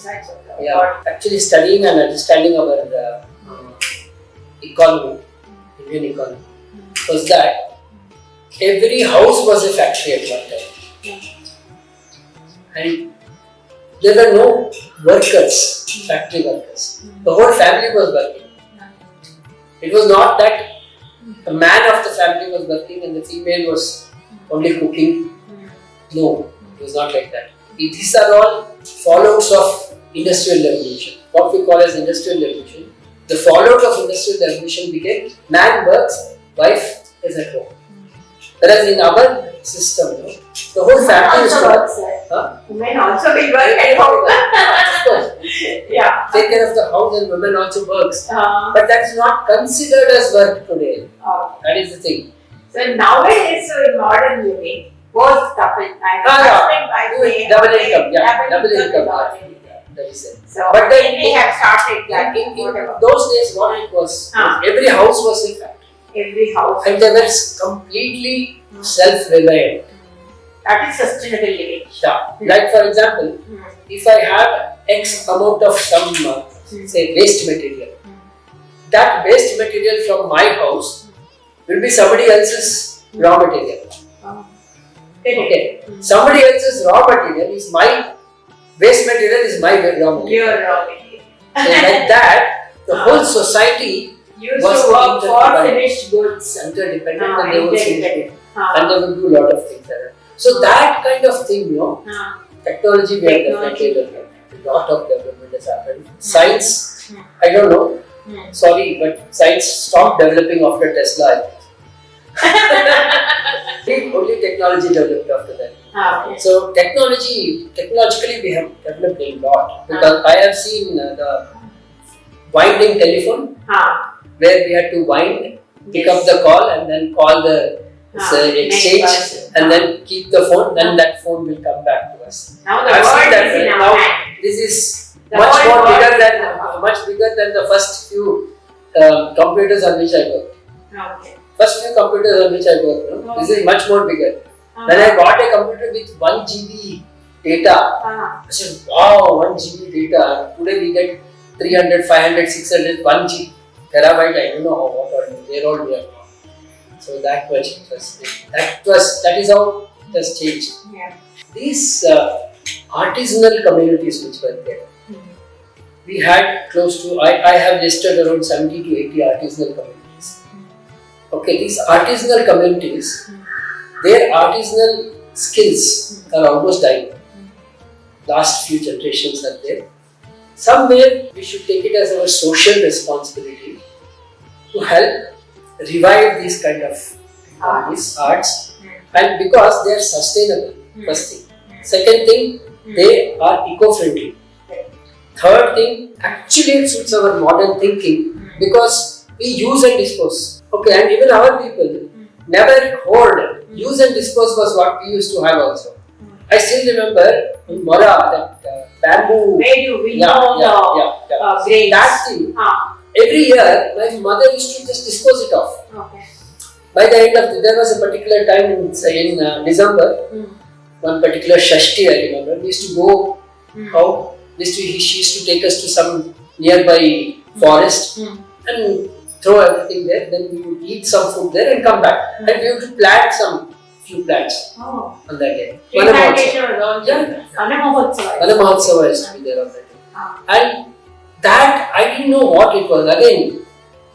[SPEAKER 1] Actually studying and understanding our economy, Indian economy, was that every house was a factory at one time. And there were no workers, factory workers. The whole family was working. It was not that the man of the family was working and the female was only cooking. No, it was not like that. These are all fallouts of industrial revolution. What we call as industrial revolution. The fallout of industrial revolution became man works, wife is at home. Whereas in our system, the whole family is
[SPEAKER 2] women also will work at home.
[SPEAKER 1] Of course.
[SPEAKER 2] Yeah.
[SPEAKER 1] Take care of the house and women also works. But that is not considered as work today. That is the thing.
[SPEAKER 2] So nowadays, so in modern living, both couple and husband, wife,
[SPEAKER 1] double income. Double income. That is it.
[SPEAKER 2] So
[SPEAKER 1] but
[SPEAKER 2] then we have started that.
[SPEAKER 1] In those days, what it was, every house was a factory.
[SPEAKER 2] Every house.
[SPEAKER 1] And they were completely self-reliant.
[SPEAKER 2] That is sustainable living.
[SPEAKER 1] Yeah. Like for example, if I have X amount of some, say, waste material, that waste material from my house will be somebody else's raw material. Okay. Somebody else's raw material is my waste material is my raw material.
[SPEAKER 2] Your raw material.
[SPEAKER 1] So like that, the whole society
[SPEAKER 2] used
[SPEAKER 1] was
[SPEAKER 2] to work for finished goods.
[SPEAKER 1] Interdependent and they would finish and they would do a lot of things like that. So that kind of thing, technology we have definitely developed. A lot of development has happened. Science, I don't know. Sorry, but science stopped developing after Tesla. Only technology developed after that. So technologically we have developed a lot. Because I have seen the winding telephone where we had to wind, pick up the call and then call the exchange and then keep the phone, then that phone will come back to us.
[SPEAKER 2] Now the world is in our hand.
[SPEAKER 1] This is much bigger than the first few computers on which I worked. First few computers on which I worked, this is much more bigger. When I got a computer with 1 GB data, I said, wow, 1 GB data. Today we get 300, 500, 600, 1 GB terabyte. I don't know where all we are. So that much interesting. That is how it has changed.
[SPEAKER 2] Yeah.
[SPEAKER 1] These artisanal communities which were there, we had close to, I have listed around 70 to 80 artisanal communities. Okay, these artisanal communities, their artisanal skills are almost dying. Last few generations are there. Somewhere we should take it as our social responsibility to help revive these kind of arts, and because they are sustainable, first thing. Second thing, they are eco-friendly. Third thing, actually it suits our modern thinking because we use and dispose. Okay, and even our people never hoard. Use and dispose was what we used to have also. I still remember in Mora that bamboo. That thing. Every year, my mother used to just dispose it off.
[SPEAKER 2] Okay.
[SPEAKER 1] By the end of there was a particular time in December, one particular Shashti I remember, we used to go out. She used to take us to some nearby forest and throw everything there. Then we would eat some food there and come back. And we would plant some few plants on that day. Vana Mahotsava used to be there on that day. And that I didn't know what it was. Again,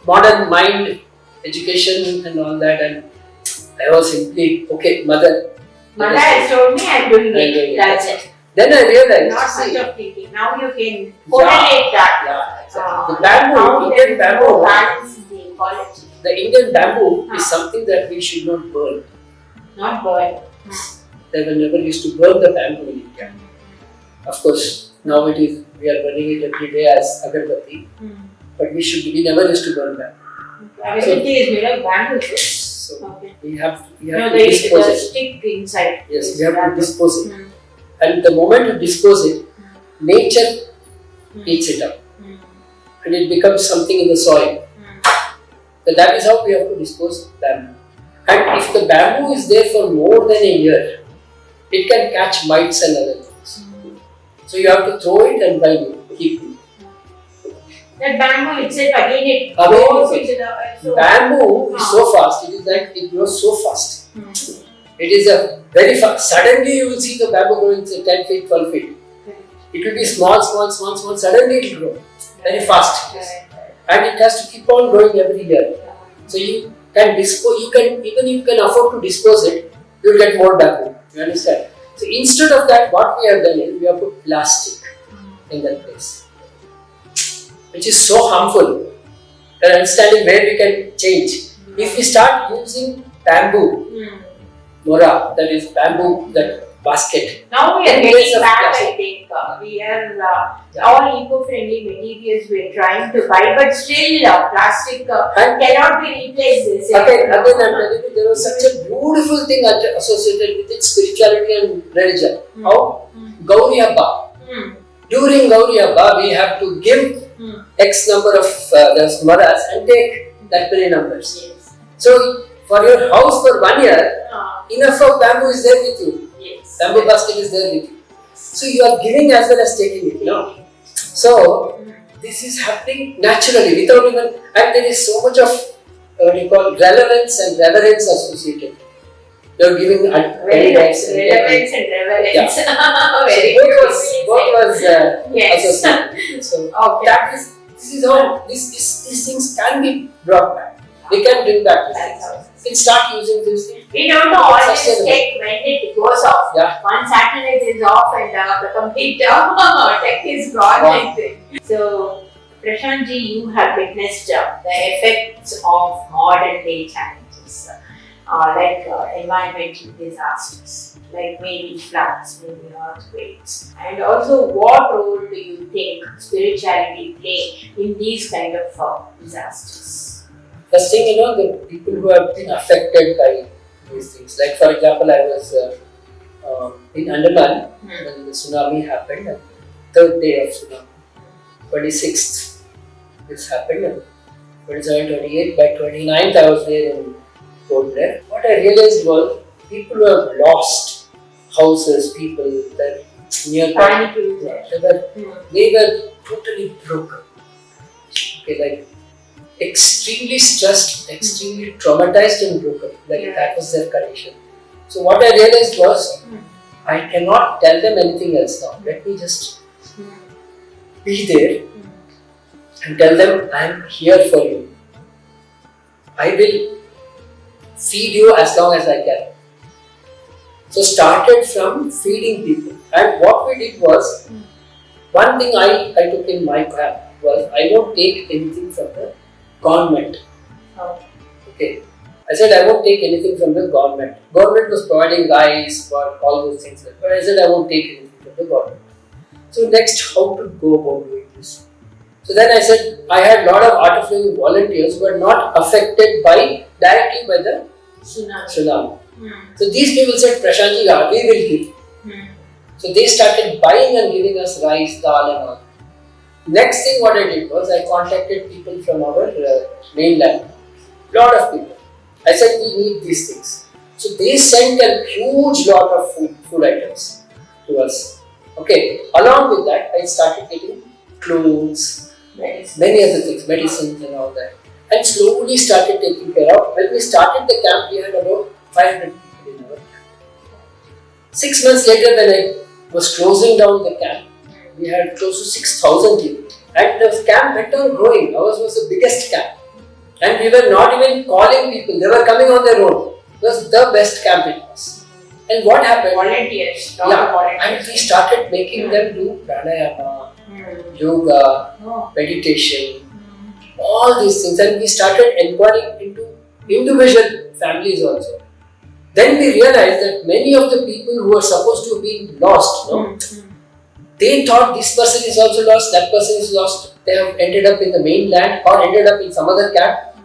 [SPEAKER 1] modern mind, education and all that, and I was simply, okay, mother
[SPEAKER 2] has told me I'm doing it. That's it.
[SPEAKER 1] Then I realized,
[SPEAKER 2] not much of thinking. Now you can correlate that.
[SPEAKER 1] Yeah, exactly. The bamboo, Indian bamboo,
[SPEAKER 2] balance the ecology.
[SPEAKER 1] The Indian bamboo is something that we should not burn.
[SPEAKER 2] Not burn.
[SPEAKER 1] They were never used to burn the bamboo in India. Of course, now it is, we are burning it every day as agarbatti, but we never used to burn bamboo.
[SPEAKER 2] Agarbatti is made of bamboo.
[SPEAKER 1] So we have to
[SPEAKER 2] there is
[SPEAKER 1] dispose
[SPEAKER 2] a
[SPEAKER 1] it.
[SPEAKER 2] stick inside.
[SPEAKER 1] Yes, we have to dispose it. And the moment you dispose it, nature eats it up. And it becomes something in the soil. So that is how we have to dispose bamboo. And if the bamboo is there for more than a year, it can catch mites and other things. So you have to throw it and buy new, keep it.
[SPEAKER 2] That bamboo itself again it grows into the
[SPEAKER 1] bamboo is so fast, it is like it grows so fast. It is a very fast. Suddenly you will see the bamboo growing 10 feet, 12 feet. It will be small, suddenly it will grow very fast. and it has to keep on growing every year. So you can you can afford to dispose it, you'll get more bamboo. You understand? So instead of that, what we have done is we have put plastic in that place, which is so harmful. And understanding where we can change. If we start using bamboo, mora, that is bamboo, that basket.
[SPEAKER 2] Now we are getting back, I think. We are all eco-friendly materials we are trying to buy, but still plastic cannot be replaced.
[SPEAKER 1] Again, I'm telling you, there was such a beautiful thing associated with it, spirituality and religion. How? Gauri Habba. During Gauri Habba, we have to give X number of those maras and take that many numbers.
[SPEAKER 2] Yes.
[SPEAKER 1] So, for your house for 1 year, enough of bamboo is there with you.
[SPEAKER 2] Yes.
[SPEAKER 1] Bamboo basket is there with you. So, you are giving as well as taking it. No? So, this is happening naturally without even, and there is so much of relevance and reverence associated. You are giving
[SPEAKER 2] very nice. Relevance and reverence.
[SPEAKER 1] Yeah.
[SPEAKER 2] Very
[SPEAKER 1] so both was
[SPEAKER 2] yes.
[SPEAKER 1] associated. So
[SPEAKER 2] Okay.
[SPEAKER 1] this is how these things can be brought back. We can bring back these things. We can start using these things.
[SPEAKER 2] We don't know all this tech when it goes off.
[SPEAKER 1] Yeah.
[SPEAKER 2] One satellite is off and the complete tech is gone.
[SPEAKER 1] Wow.
[SPEAKER 2] So, Prashanth ji, you have witnessed the effects of modern day challenges like environmental disasters, like maybe floods, maybe earthquakes, and also what role do you think spirituality play in these kind of disasters?
[SPEAKER 1] First thing, the people who have been affected by these things. Like for example, I was in Andaman when the tsunami happened, and third day of tsunami, 26th, this happened, and 27, 28, by 29th I was there in Port Blair. What I realized was people who have lost houses, people that nearby, they were totally broken. Okay, like extremely stressed, extremely traumatized and broken. Like that was their condition. So what I realized was, I cannot tell them anything else now. Let me just be there and tell them I am here for you. I will feed you as long as I can. So started from feeding people, and what we did was, one thing I took in my camp was I won't take anything from the government. Okay, I said I won't take anything from the government. Government was providing rice for all those things, but I said I won't take anything from the government. So next, how to go about doing this? So then I said I had a lot of art of living volunteers who were not affected directly by the tsunami. So these people said, Prashanth ji, we will give. So they started buying and giving us rice, dal and all. Next thing what I did was I contacted people from our mainland. Lot of people. I said we need these things. So they sent a huge lot of food items to us. Okay. Along with that, I started getting clothes, many other things, medicines and all that. And slowly started taking care of. When we started the camp, we had about 500 people in our camp. 6 months later, when I was closing down the camp, we had close to 6,000 people. And the camp went on growing. Ours was the biggest camp. And we were not even calling people. They were coming on their own. It was the best camp it was. And what happened?
[SPEAKER 2] Volunteers.
[SPEAKER 1] And we started making them do pranayama, yoga, meditation, all these things. And we started inquiring into individual families also. Then we realized that many of the people who were supposed to be lost, they thought this person is also lost, that person is lost. They have ended up in the mainland or ended up in some other camp.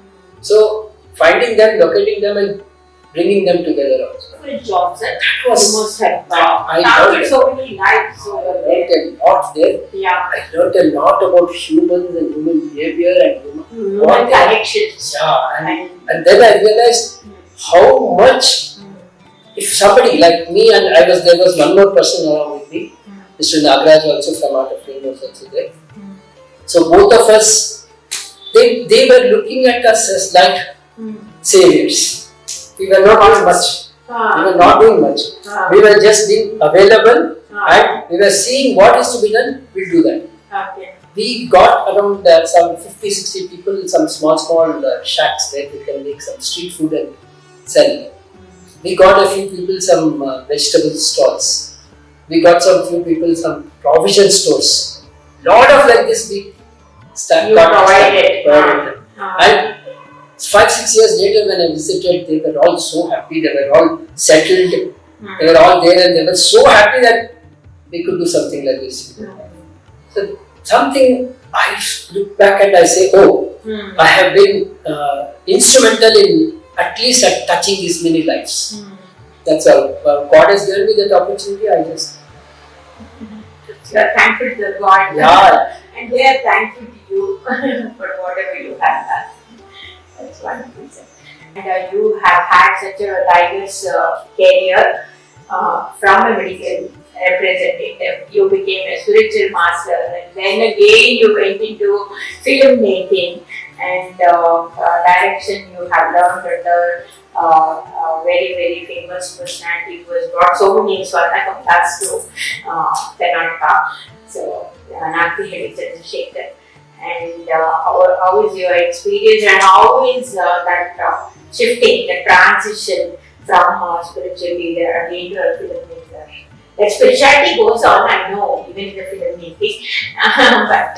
[SPEAKER 1] So finding them, locating them and bringing them together also.
[SPEAKER 2] Good job, sir.
[SPEAKER 1] That was
[SPEAKER 2] almost helped.
[SPEAKER 1] I
[SPEAKER 2] learned so many lives over there.
[SPEAKER 1] learned a lot there.
[SPEAKER 2] Yeah.
[SPEAKER 1] I learned a lot about humans and human behavior and
[SPEAKER 2] Human connections.
[SPEAKER 1] Yeah, and then I realized how much, if somebody like me, and there was one more person along with me, Mr. Nagraj also from Art of Living was also there. So both of us, they were looking at us as like saviors. We were not doing much. We were not doing much. We were just being available and we were seeing what is to be done, we'll do that.
[SPEAKER 2] Okay.
[SPEAKER 1] we got around some 50-60 people, some small shacks where they can make some street food and sell. We got a few people some vegetable stalls. We got some few people some provision stores. Lot of like this we
[SPEAKER 2] provided.
[SPEAKER 1] And 5-6 years later when I visited, they were all so happy. They were all settled. They were all there and they were so happy that we could do something like this. So something I look back and I say, oh, I have been instrumental in at least at touching these many lives. That's all. God has given me that opportunity. I just.
[SPEAKER 2] You are thankful to the God.
[SPEAKER 1] Yeah.
[SPEAKER 2] And they are thankful to you for whatever you have done. That's wonderful. And you have had such a diverse career from a medical representative. You became a spiritual master, and then again you went into filmmaking and direction. You have learned under very, very famous personality who has brought so many Swarna Kamtas to Karnataka. So, Natyacharya Chandrasekhar. And how is your experience and how is that shifting, the transition from spiritual leader again to a filmmaker? That spirituality goes on, I know, even in the filmmaking, but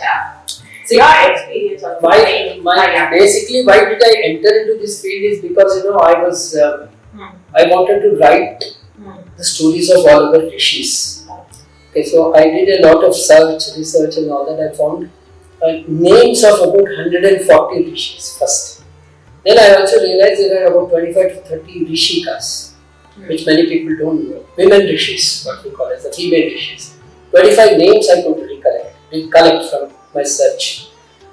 [SPEAKER 2] so your experience on
[SPEAKER 1] basically why did I enter into this field is because I wanted to write the stories of all our rishis. Okay, so I did a lot of research and all that. I found names of about 140 rishis first. Then I also realized there are about 25 to 30 rishikas, which many people don't know. Women rishis, what we call as the female rishis. 25 names I could recollect from my search.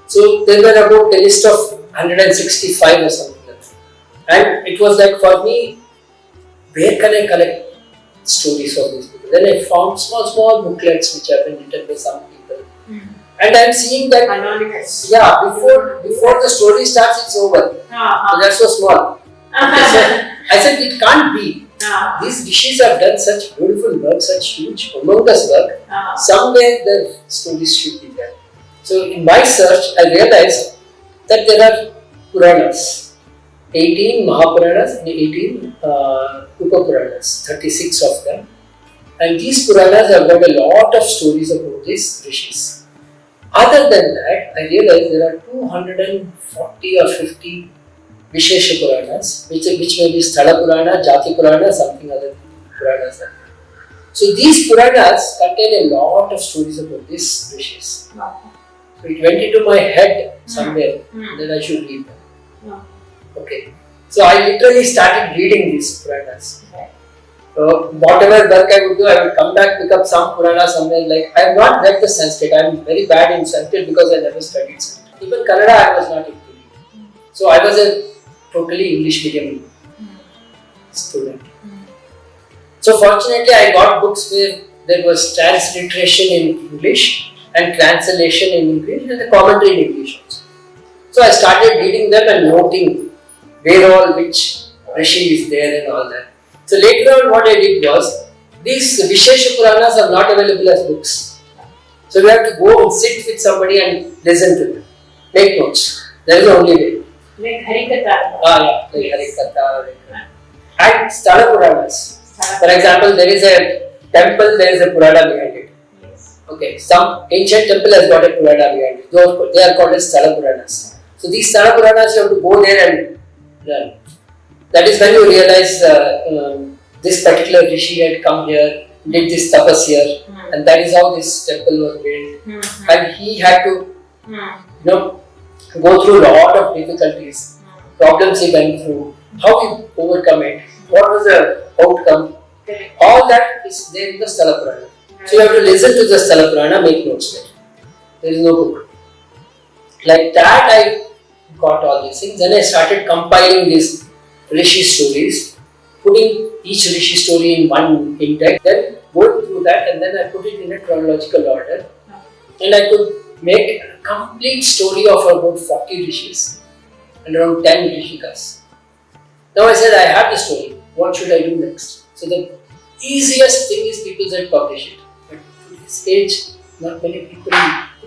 [SPEAKER 1] So there were about a list of 165 or something like that. And it was like for me, where can I collect stories of these people? Then I found small booklets which have been written by some people. And I'm seeing that
[SPEAKER 2] anonymous.
[SPEAKER 1] Yeah, before the story starts, it's over. So they're so small. I said it can't be. These rishis have done such beautiful work, such huge, humongous work. Somewhere the stories should be there. So in my search, I realized that there are Puranas, 18 Mahapuranas and 18 Upapuranas, 36 of them. And these Puranas have got a lot of stories about these rishis. Other than that, I realized there are 240 or 50 Vishesha Puranas, which may be Sthala Purana, Jati Purana, something other Puranas. So these Puranas contain a lot of stories about these rishis. So it went into my head somewhere that I should read them. Okay. So I literally started reading these Puranas. Whatever work I would do, I would come back, pick up some Purana somewhere. Like I have not read the Sanskrit. I am very bad in Sanskrit because I never studied Sanskrit. Even Kannada I was not able to read. So I was a totally English medium student. So fortunately I got books where there was transliteration in English and translation in English and the commentary in English also. So I started reading them and noting where all which rishi is there and all that. So later on what I did was, these Vishesha Puranas are not available as books. So we have to go and sit with somebody and listen to them. Make notes. That is the only way.
[SPEAKER 2] Like Harikatha.
[SPEAKER 1] Like Harikatha. And Sthala Puranas. For example, there is a temple, there is a Purana behind it. Okay, some ancient temple has got a Purana behind it. They are called as Sthala Puranas. So these Sthala Puranas you have to go there and learn. That is when you realize this particular rishi had come here, did this tapas here, and that is how this temple was built. And he had to, go through a lot of difficulties, problems he went through, how he overcome it, what was the outcome. All that is there in the Sthala Purana. So you have to listen to the Sthala Purana, make notes there. There is no book. Like that I got all these things. Then I started compiling these rishi stories, putting each rishi story in one index, then going through that and then I put it in a chronological order. And I could make a complete story of about 40 rishis and around 10 rishikas. Now I said, I have the story, what should I do next? So the easiest thing is people said publish it. But to this age, not many people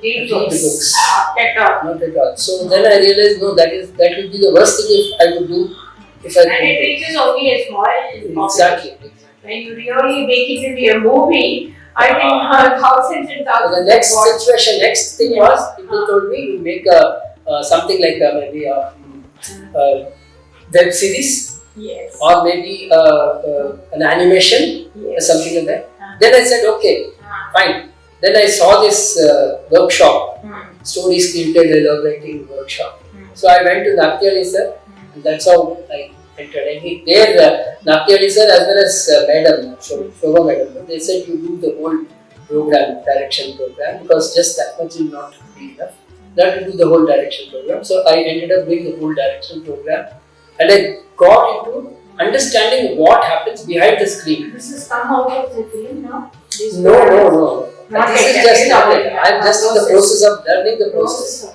[SPEAKER 2] Read
[SPEAKER 1] Read
[SPEAKER 2] books.
[SPEAKER 1] books.
[SPEAKER 2] Not at all.
[SPEAKER 1] Not at all. So then I realized, no, that would be the worst thing if I would do if I
[SPEAKER 2] And it reaches only a small copy.
[SPEAKER 1] Exactly.
[SPEAKER 2] When you really make it into a movie, I think thousands and thousands.
[SPEAKER 1] The next thing was, people told me you make something like maybe a web series.
[SPEAKER 2] Yes.
[SPEAKER 1] Or maybe an animation or something like that. Then I said, okay, fine. Then I saw this workshop, story scripted writing workshop. So I went to Natyacharya sir, and that's how I entered. And there, Natyacharya sir as well as Madam, Shobha Madam, they said you do the whole program, direction program, because just that much will not be enough. That will do the whole direction program. So I ended up doing the whole direction program, and I got into understanding what happens behind the screen.
[SPEAKER 2] This has come out of the film now?
[SPEAKER 1] No. This is just started. I am just in the process of learning the process.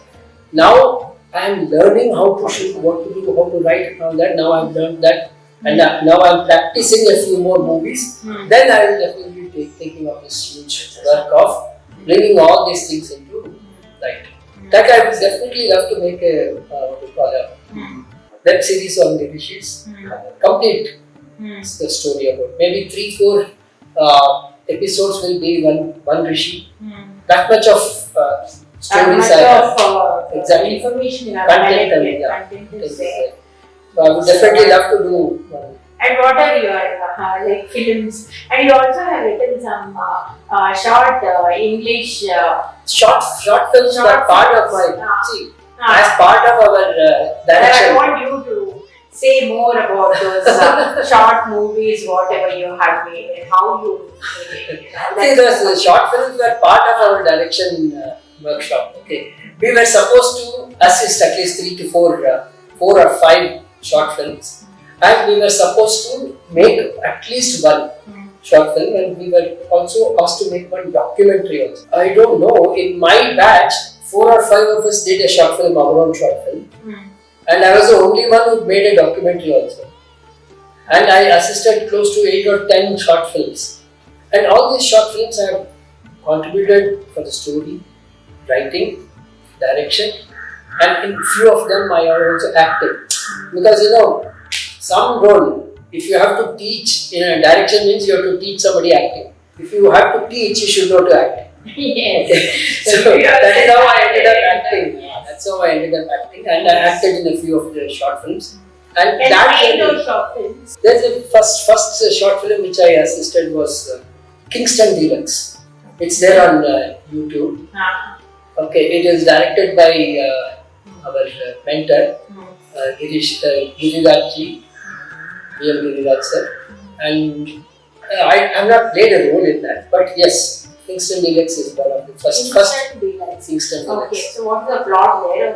[SPEAKER 1] Now I am learning how to shoot, what to do, how to write and all that. Now I have learned that, and now I am practicing a few more movies. Then I will definitely be taking up this huge work of bringing all these things into light. That I would definitely love to make a web series on the rishis. Complete the story about maybe 3-4 episodes will be one rishi. That much of stories I have. Exactly.
[SPEAKER 2] Information
[SPEAKER 1] Content is there. So I would definitely love to do one.
[SPEAKER 2] And what are your films? And you also have written some short English
[SPEAKER 1] short films are part of my as part of our direction.
[SPEAKER 2] I want you to say more about those short movies, whatever you have made, and how you made it.
[SPEAKER 1] See, those short films were part of our direction workshop. Okay, we were supposed to assist at least 3 to 4 or 5 short films, and we were supposed to make at least one short film, and we were also asked to make one documentary also. I don't know, in my batch, 4 or 5 of us did a short film, our own short film, and I was the only one who made a documentary also. And I assisted close to 8 or 10 short films. And all these short films I have contributed for the story, writing, direction, and in few of them I have also acted. Because some role, if you have to teach in a direction, means you have to teach somebody acting. If you have to teach, you should know to act.
[SPEAKER 2] Yes.
[SPEAKER 1] Okay. So that is how I ended up acting. That's how I ended up acting, and I acted in a few of the short films. And
[SPEAKER 2] those short films.
[SPEAKER 1] There's a first short film which I assisted was Kingston Deluxe. It's there on YouTube. Okay, it is directed by our mentor Giriraj ji, B.M. Giriraj sir, and I have not played a role in that, but yes. Kingston Deluxe is one of the first Kingston Deluxe.
[SPEAKER 2] Okay, so what's the plot there?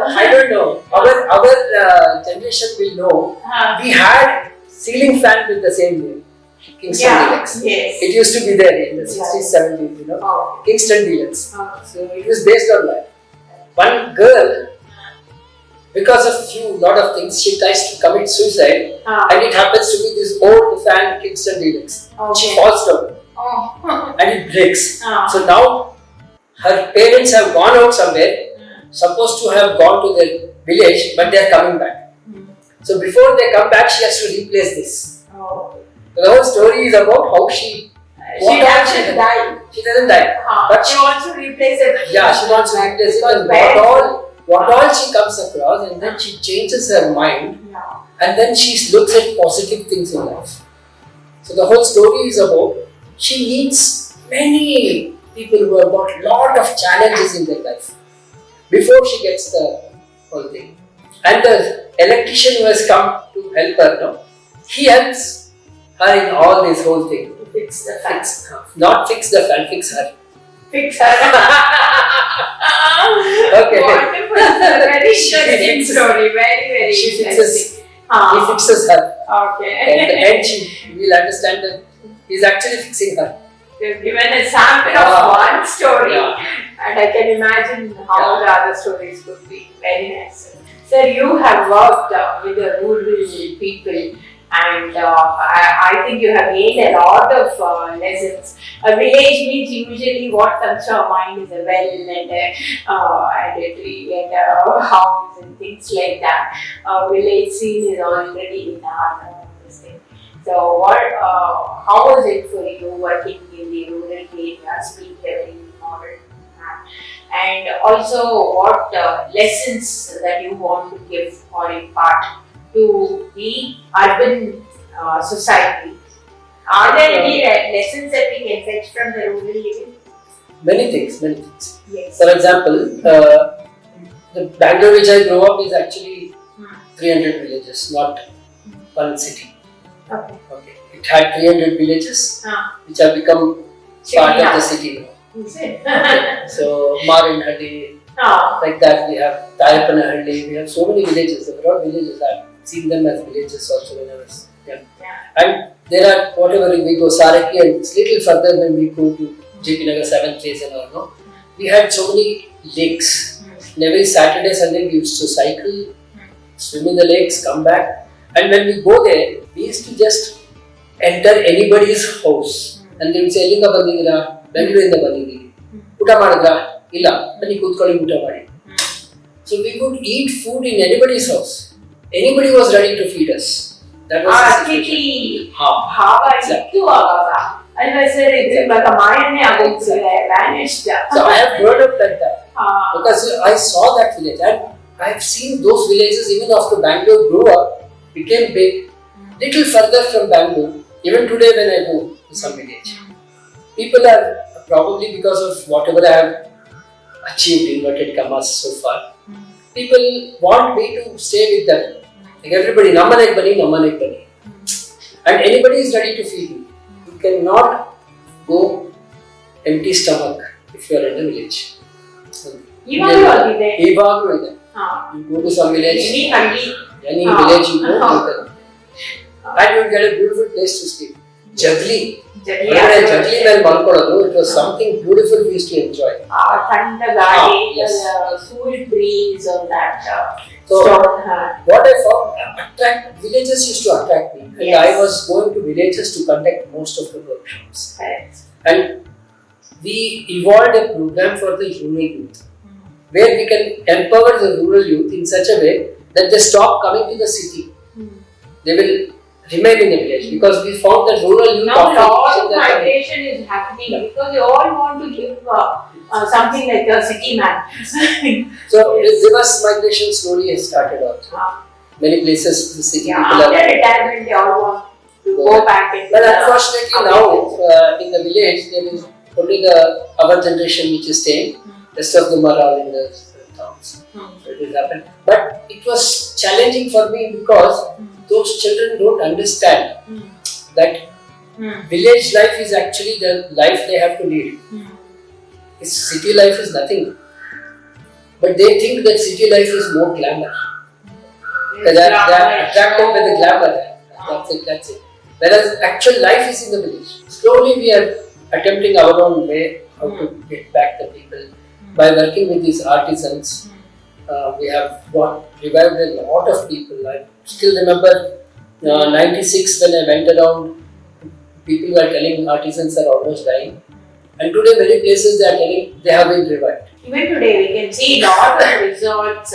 [SPEAKER 1] I don't know. Our generation will know. We had ceiling fan with the same name, Kingston Deluxe.
[SPEAKER 2] Yes.
[SPEAKER 1] It used to be there in the 60s, 70s, Kingston Deluxe. So it was based on that. One girl, because of lot of things, she tries to commit suicide, and it happens to be this old fan Kingston Deluxe. She falls down. And it breaks. So now her parents have gone out somewhere, supposed to have gone to their village, but they are coming back. So before they come back, she has to replace this. So the whole story is about how she
[SPEAKER 2] doesn't die.
[SPEAKER 1] She doesn't die, but
[SPEAKER 2] she wants to replace it.
[SPEAKER 1] Yeah, she wants to replace it. And what all she comes across, and then she changes her mind, and then she looks at positive things in life. So the whole story is about she meets many people who have got lot of challenges in their life before she gets the whole thing. And the electrician who has come to help her, he helps her in all this whole thing.
[SPEAKER 2] Fix the fan.
[SPEAKER 1] Not fix the fan, fix her.
[SPEAKER 2] Fix her.
[SPEAKER 1] Okay.
[SPEAKER 2] Wonderful. Very interesting story. Very, very interesting.
[SPEAKER 1] He fixes her.
[SPEAKER 2] Okay.
[SPEAKER 1] At the end, she will understand that he's actually fixing her.
[SPEAKER 2] You've given a sample of one story, and I can imagine how the other stories could be. Very nice. Sir, you have worked with the rural people, and I think you have gained a lot of lessons. A village means usually what comes to our mind is a well and a tree and a house and things like that. Village scene is already in our this thing. So, how was it for you working in the rural areas, being a very modern man? And also, what lessons that you want to give or impart to the urban society? Are there any lessons that we can fetch from the rural living?
[SPEAKER 1] Many things, many things.
[SPEAKER 2] Yes.
[SPEAKER 1] For example, the Bangalore which I grew up is actually 300 villages, not one city.
[SPEAKER 2] Okay.
[SPEAKER 1] It had 300 villages which have become part of the city now. Okay. So, Marinhalli, like that, we have Tayapanahalli, we have so many villages. There are villages, I've seen them as villages also when I was young. And there are, whatever we go, Saraki, and it's little further when we go to JP Nagar 7th place and all, no? We had so many lakes. And every Saturday, Sunday, we used to cycle, swim in the lakes, come back. And when we go there, we used to just enter anybody's house. And they would say, Elinga bandidira, Bengaluru bandidiri. Uta madadra, illa, bani kutkoli uta madi. So we could eat food in anybody's house. Anybody was ready to feed us. That was the situation.
[SPEAKER 2] Exactly.
[SPEAKER 1] So I have grown up like that. Because I saw that village and I have seen those villages even after Bangalore grew up, became big. Little further from Bangalore, even today when I go to some village, people are probably because of whatever I have achieved, inverted commas so far, people want me to stay with them. Like everybody, Namanek Bani. And anybody is ready to feed you. You cannot go empty stomach if you are in a village. You go to some village, any village you go, and you get a beautiful place to sleep. Juggling. It was something beautiful we used to enjoy.
[SPEAKER 2] Cool breeze on that.
[SPEAKER 1] So, what I found, villages used to attract me. And I was going to villages to conduct most of the workshops.
[SPEAKER 2] Correct.
[SPEAKER 1] And we evolved a program for the rural youth, where we can empower the rural youth in such a way that they stop coming to the city. They will remain in the village because we found that rural youth.
[SPEAKER 2] Now, a lot of migration is happening because they all want to live something like a city man.
[SPEAKER 1] So, reverse migration slowly has started also. Many places, the city people
[SPEAKER 2] after retirement, they all want to go back.
[SPEAKER 1] But unfortunately, now in the village, there is only our generation which is staying. Rest of them are all in the towns. So it has happened. But it was challenging for me because those children don't understand that village life is actually the life they have to lead. City life is nothing. But they think that city life is more glamour. They are attracted by the glamour. That's it. Whereas actual life is in the village. Slowly we are attempting our own way how to get back the people. By working with these artisans, we have revived a lot of people. I still remember 96 when I went around, people were telling artisans are almost dying. And today many places they are telling they have been revived.
[SPEAKER 2] Even today we can see a lot of resorts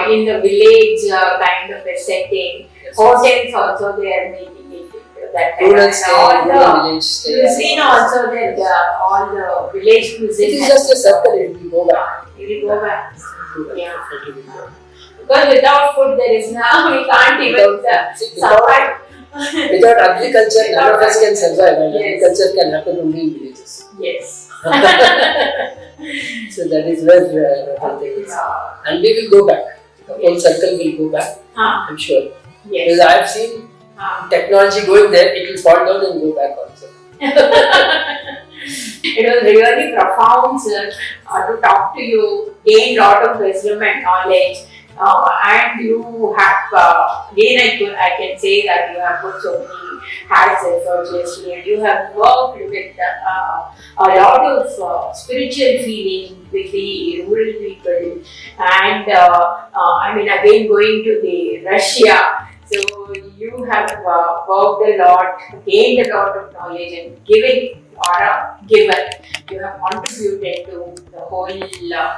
[SPEAKER 2] in the village kind of a setting. Yes. Hotels also they are making it that kind
[SPEAKER 1] rural
[SPEAKER 2] of
[SPEAKER 1] stay, rural village stay.
[SPEAKER 2] Cuisine also that all the village cuisine.
[SPEAKER 1] It is just a circle, it will go back.
[SPEAKER 2] It will go back. Yeah. Because without food there is we can't even survive.
[SPEAKER 1] Without agriculture, none of us can survive, and agriculture can happen only in villages.
[SPEAKER 2] Yes.
[SPEAKER 1] So that is where the whole thing is. And we will go back. The whole circle will go back, I'm sure.
[SPEAKER 2] Yes.
[SPEAKER 1] Because I have seen technology going there, it will fall down and go back also.
[SPEAKER 2] It was really profound, sir, to talk to you, gain a lot of wisdom and knowledge. And you have, again I can say that you have put so many hats effortlessly and you have worked with a lot of spiritual feeling with the rural people and again going to the Russia. So you you have worked a lot, gained a lot of knowledge, and given or a giver. You have contributed to the whole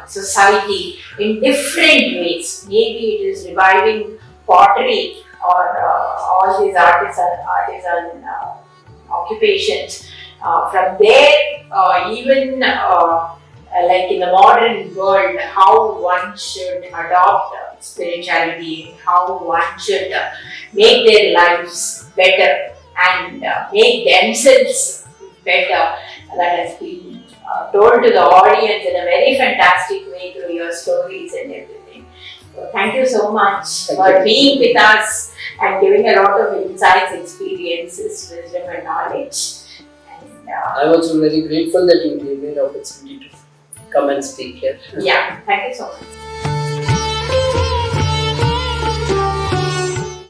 [SPEAKER 2] society in different ways. Maybe it is reviving pottery or all these artisan occupations. From there, even like in the modern world, how one should adopt spirituality, how one should make their lives better and make themselves better. That has been told to the audience in a very fantastic way through your stories and everything. So thank you so much for being with us and giving a lot of insights, experiences, wisdom, and knowledge. And,
[SPEAKER 1] I'm also very grateful that you gave me the opportunity to come and speak here.
[SPEAKER 2] yeah, thank you so much.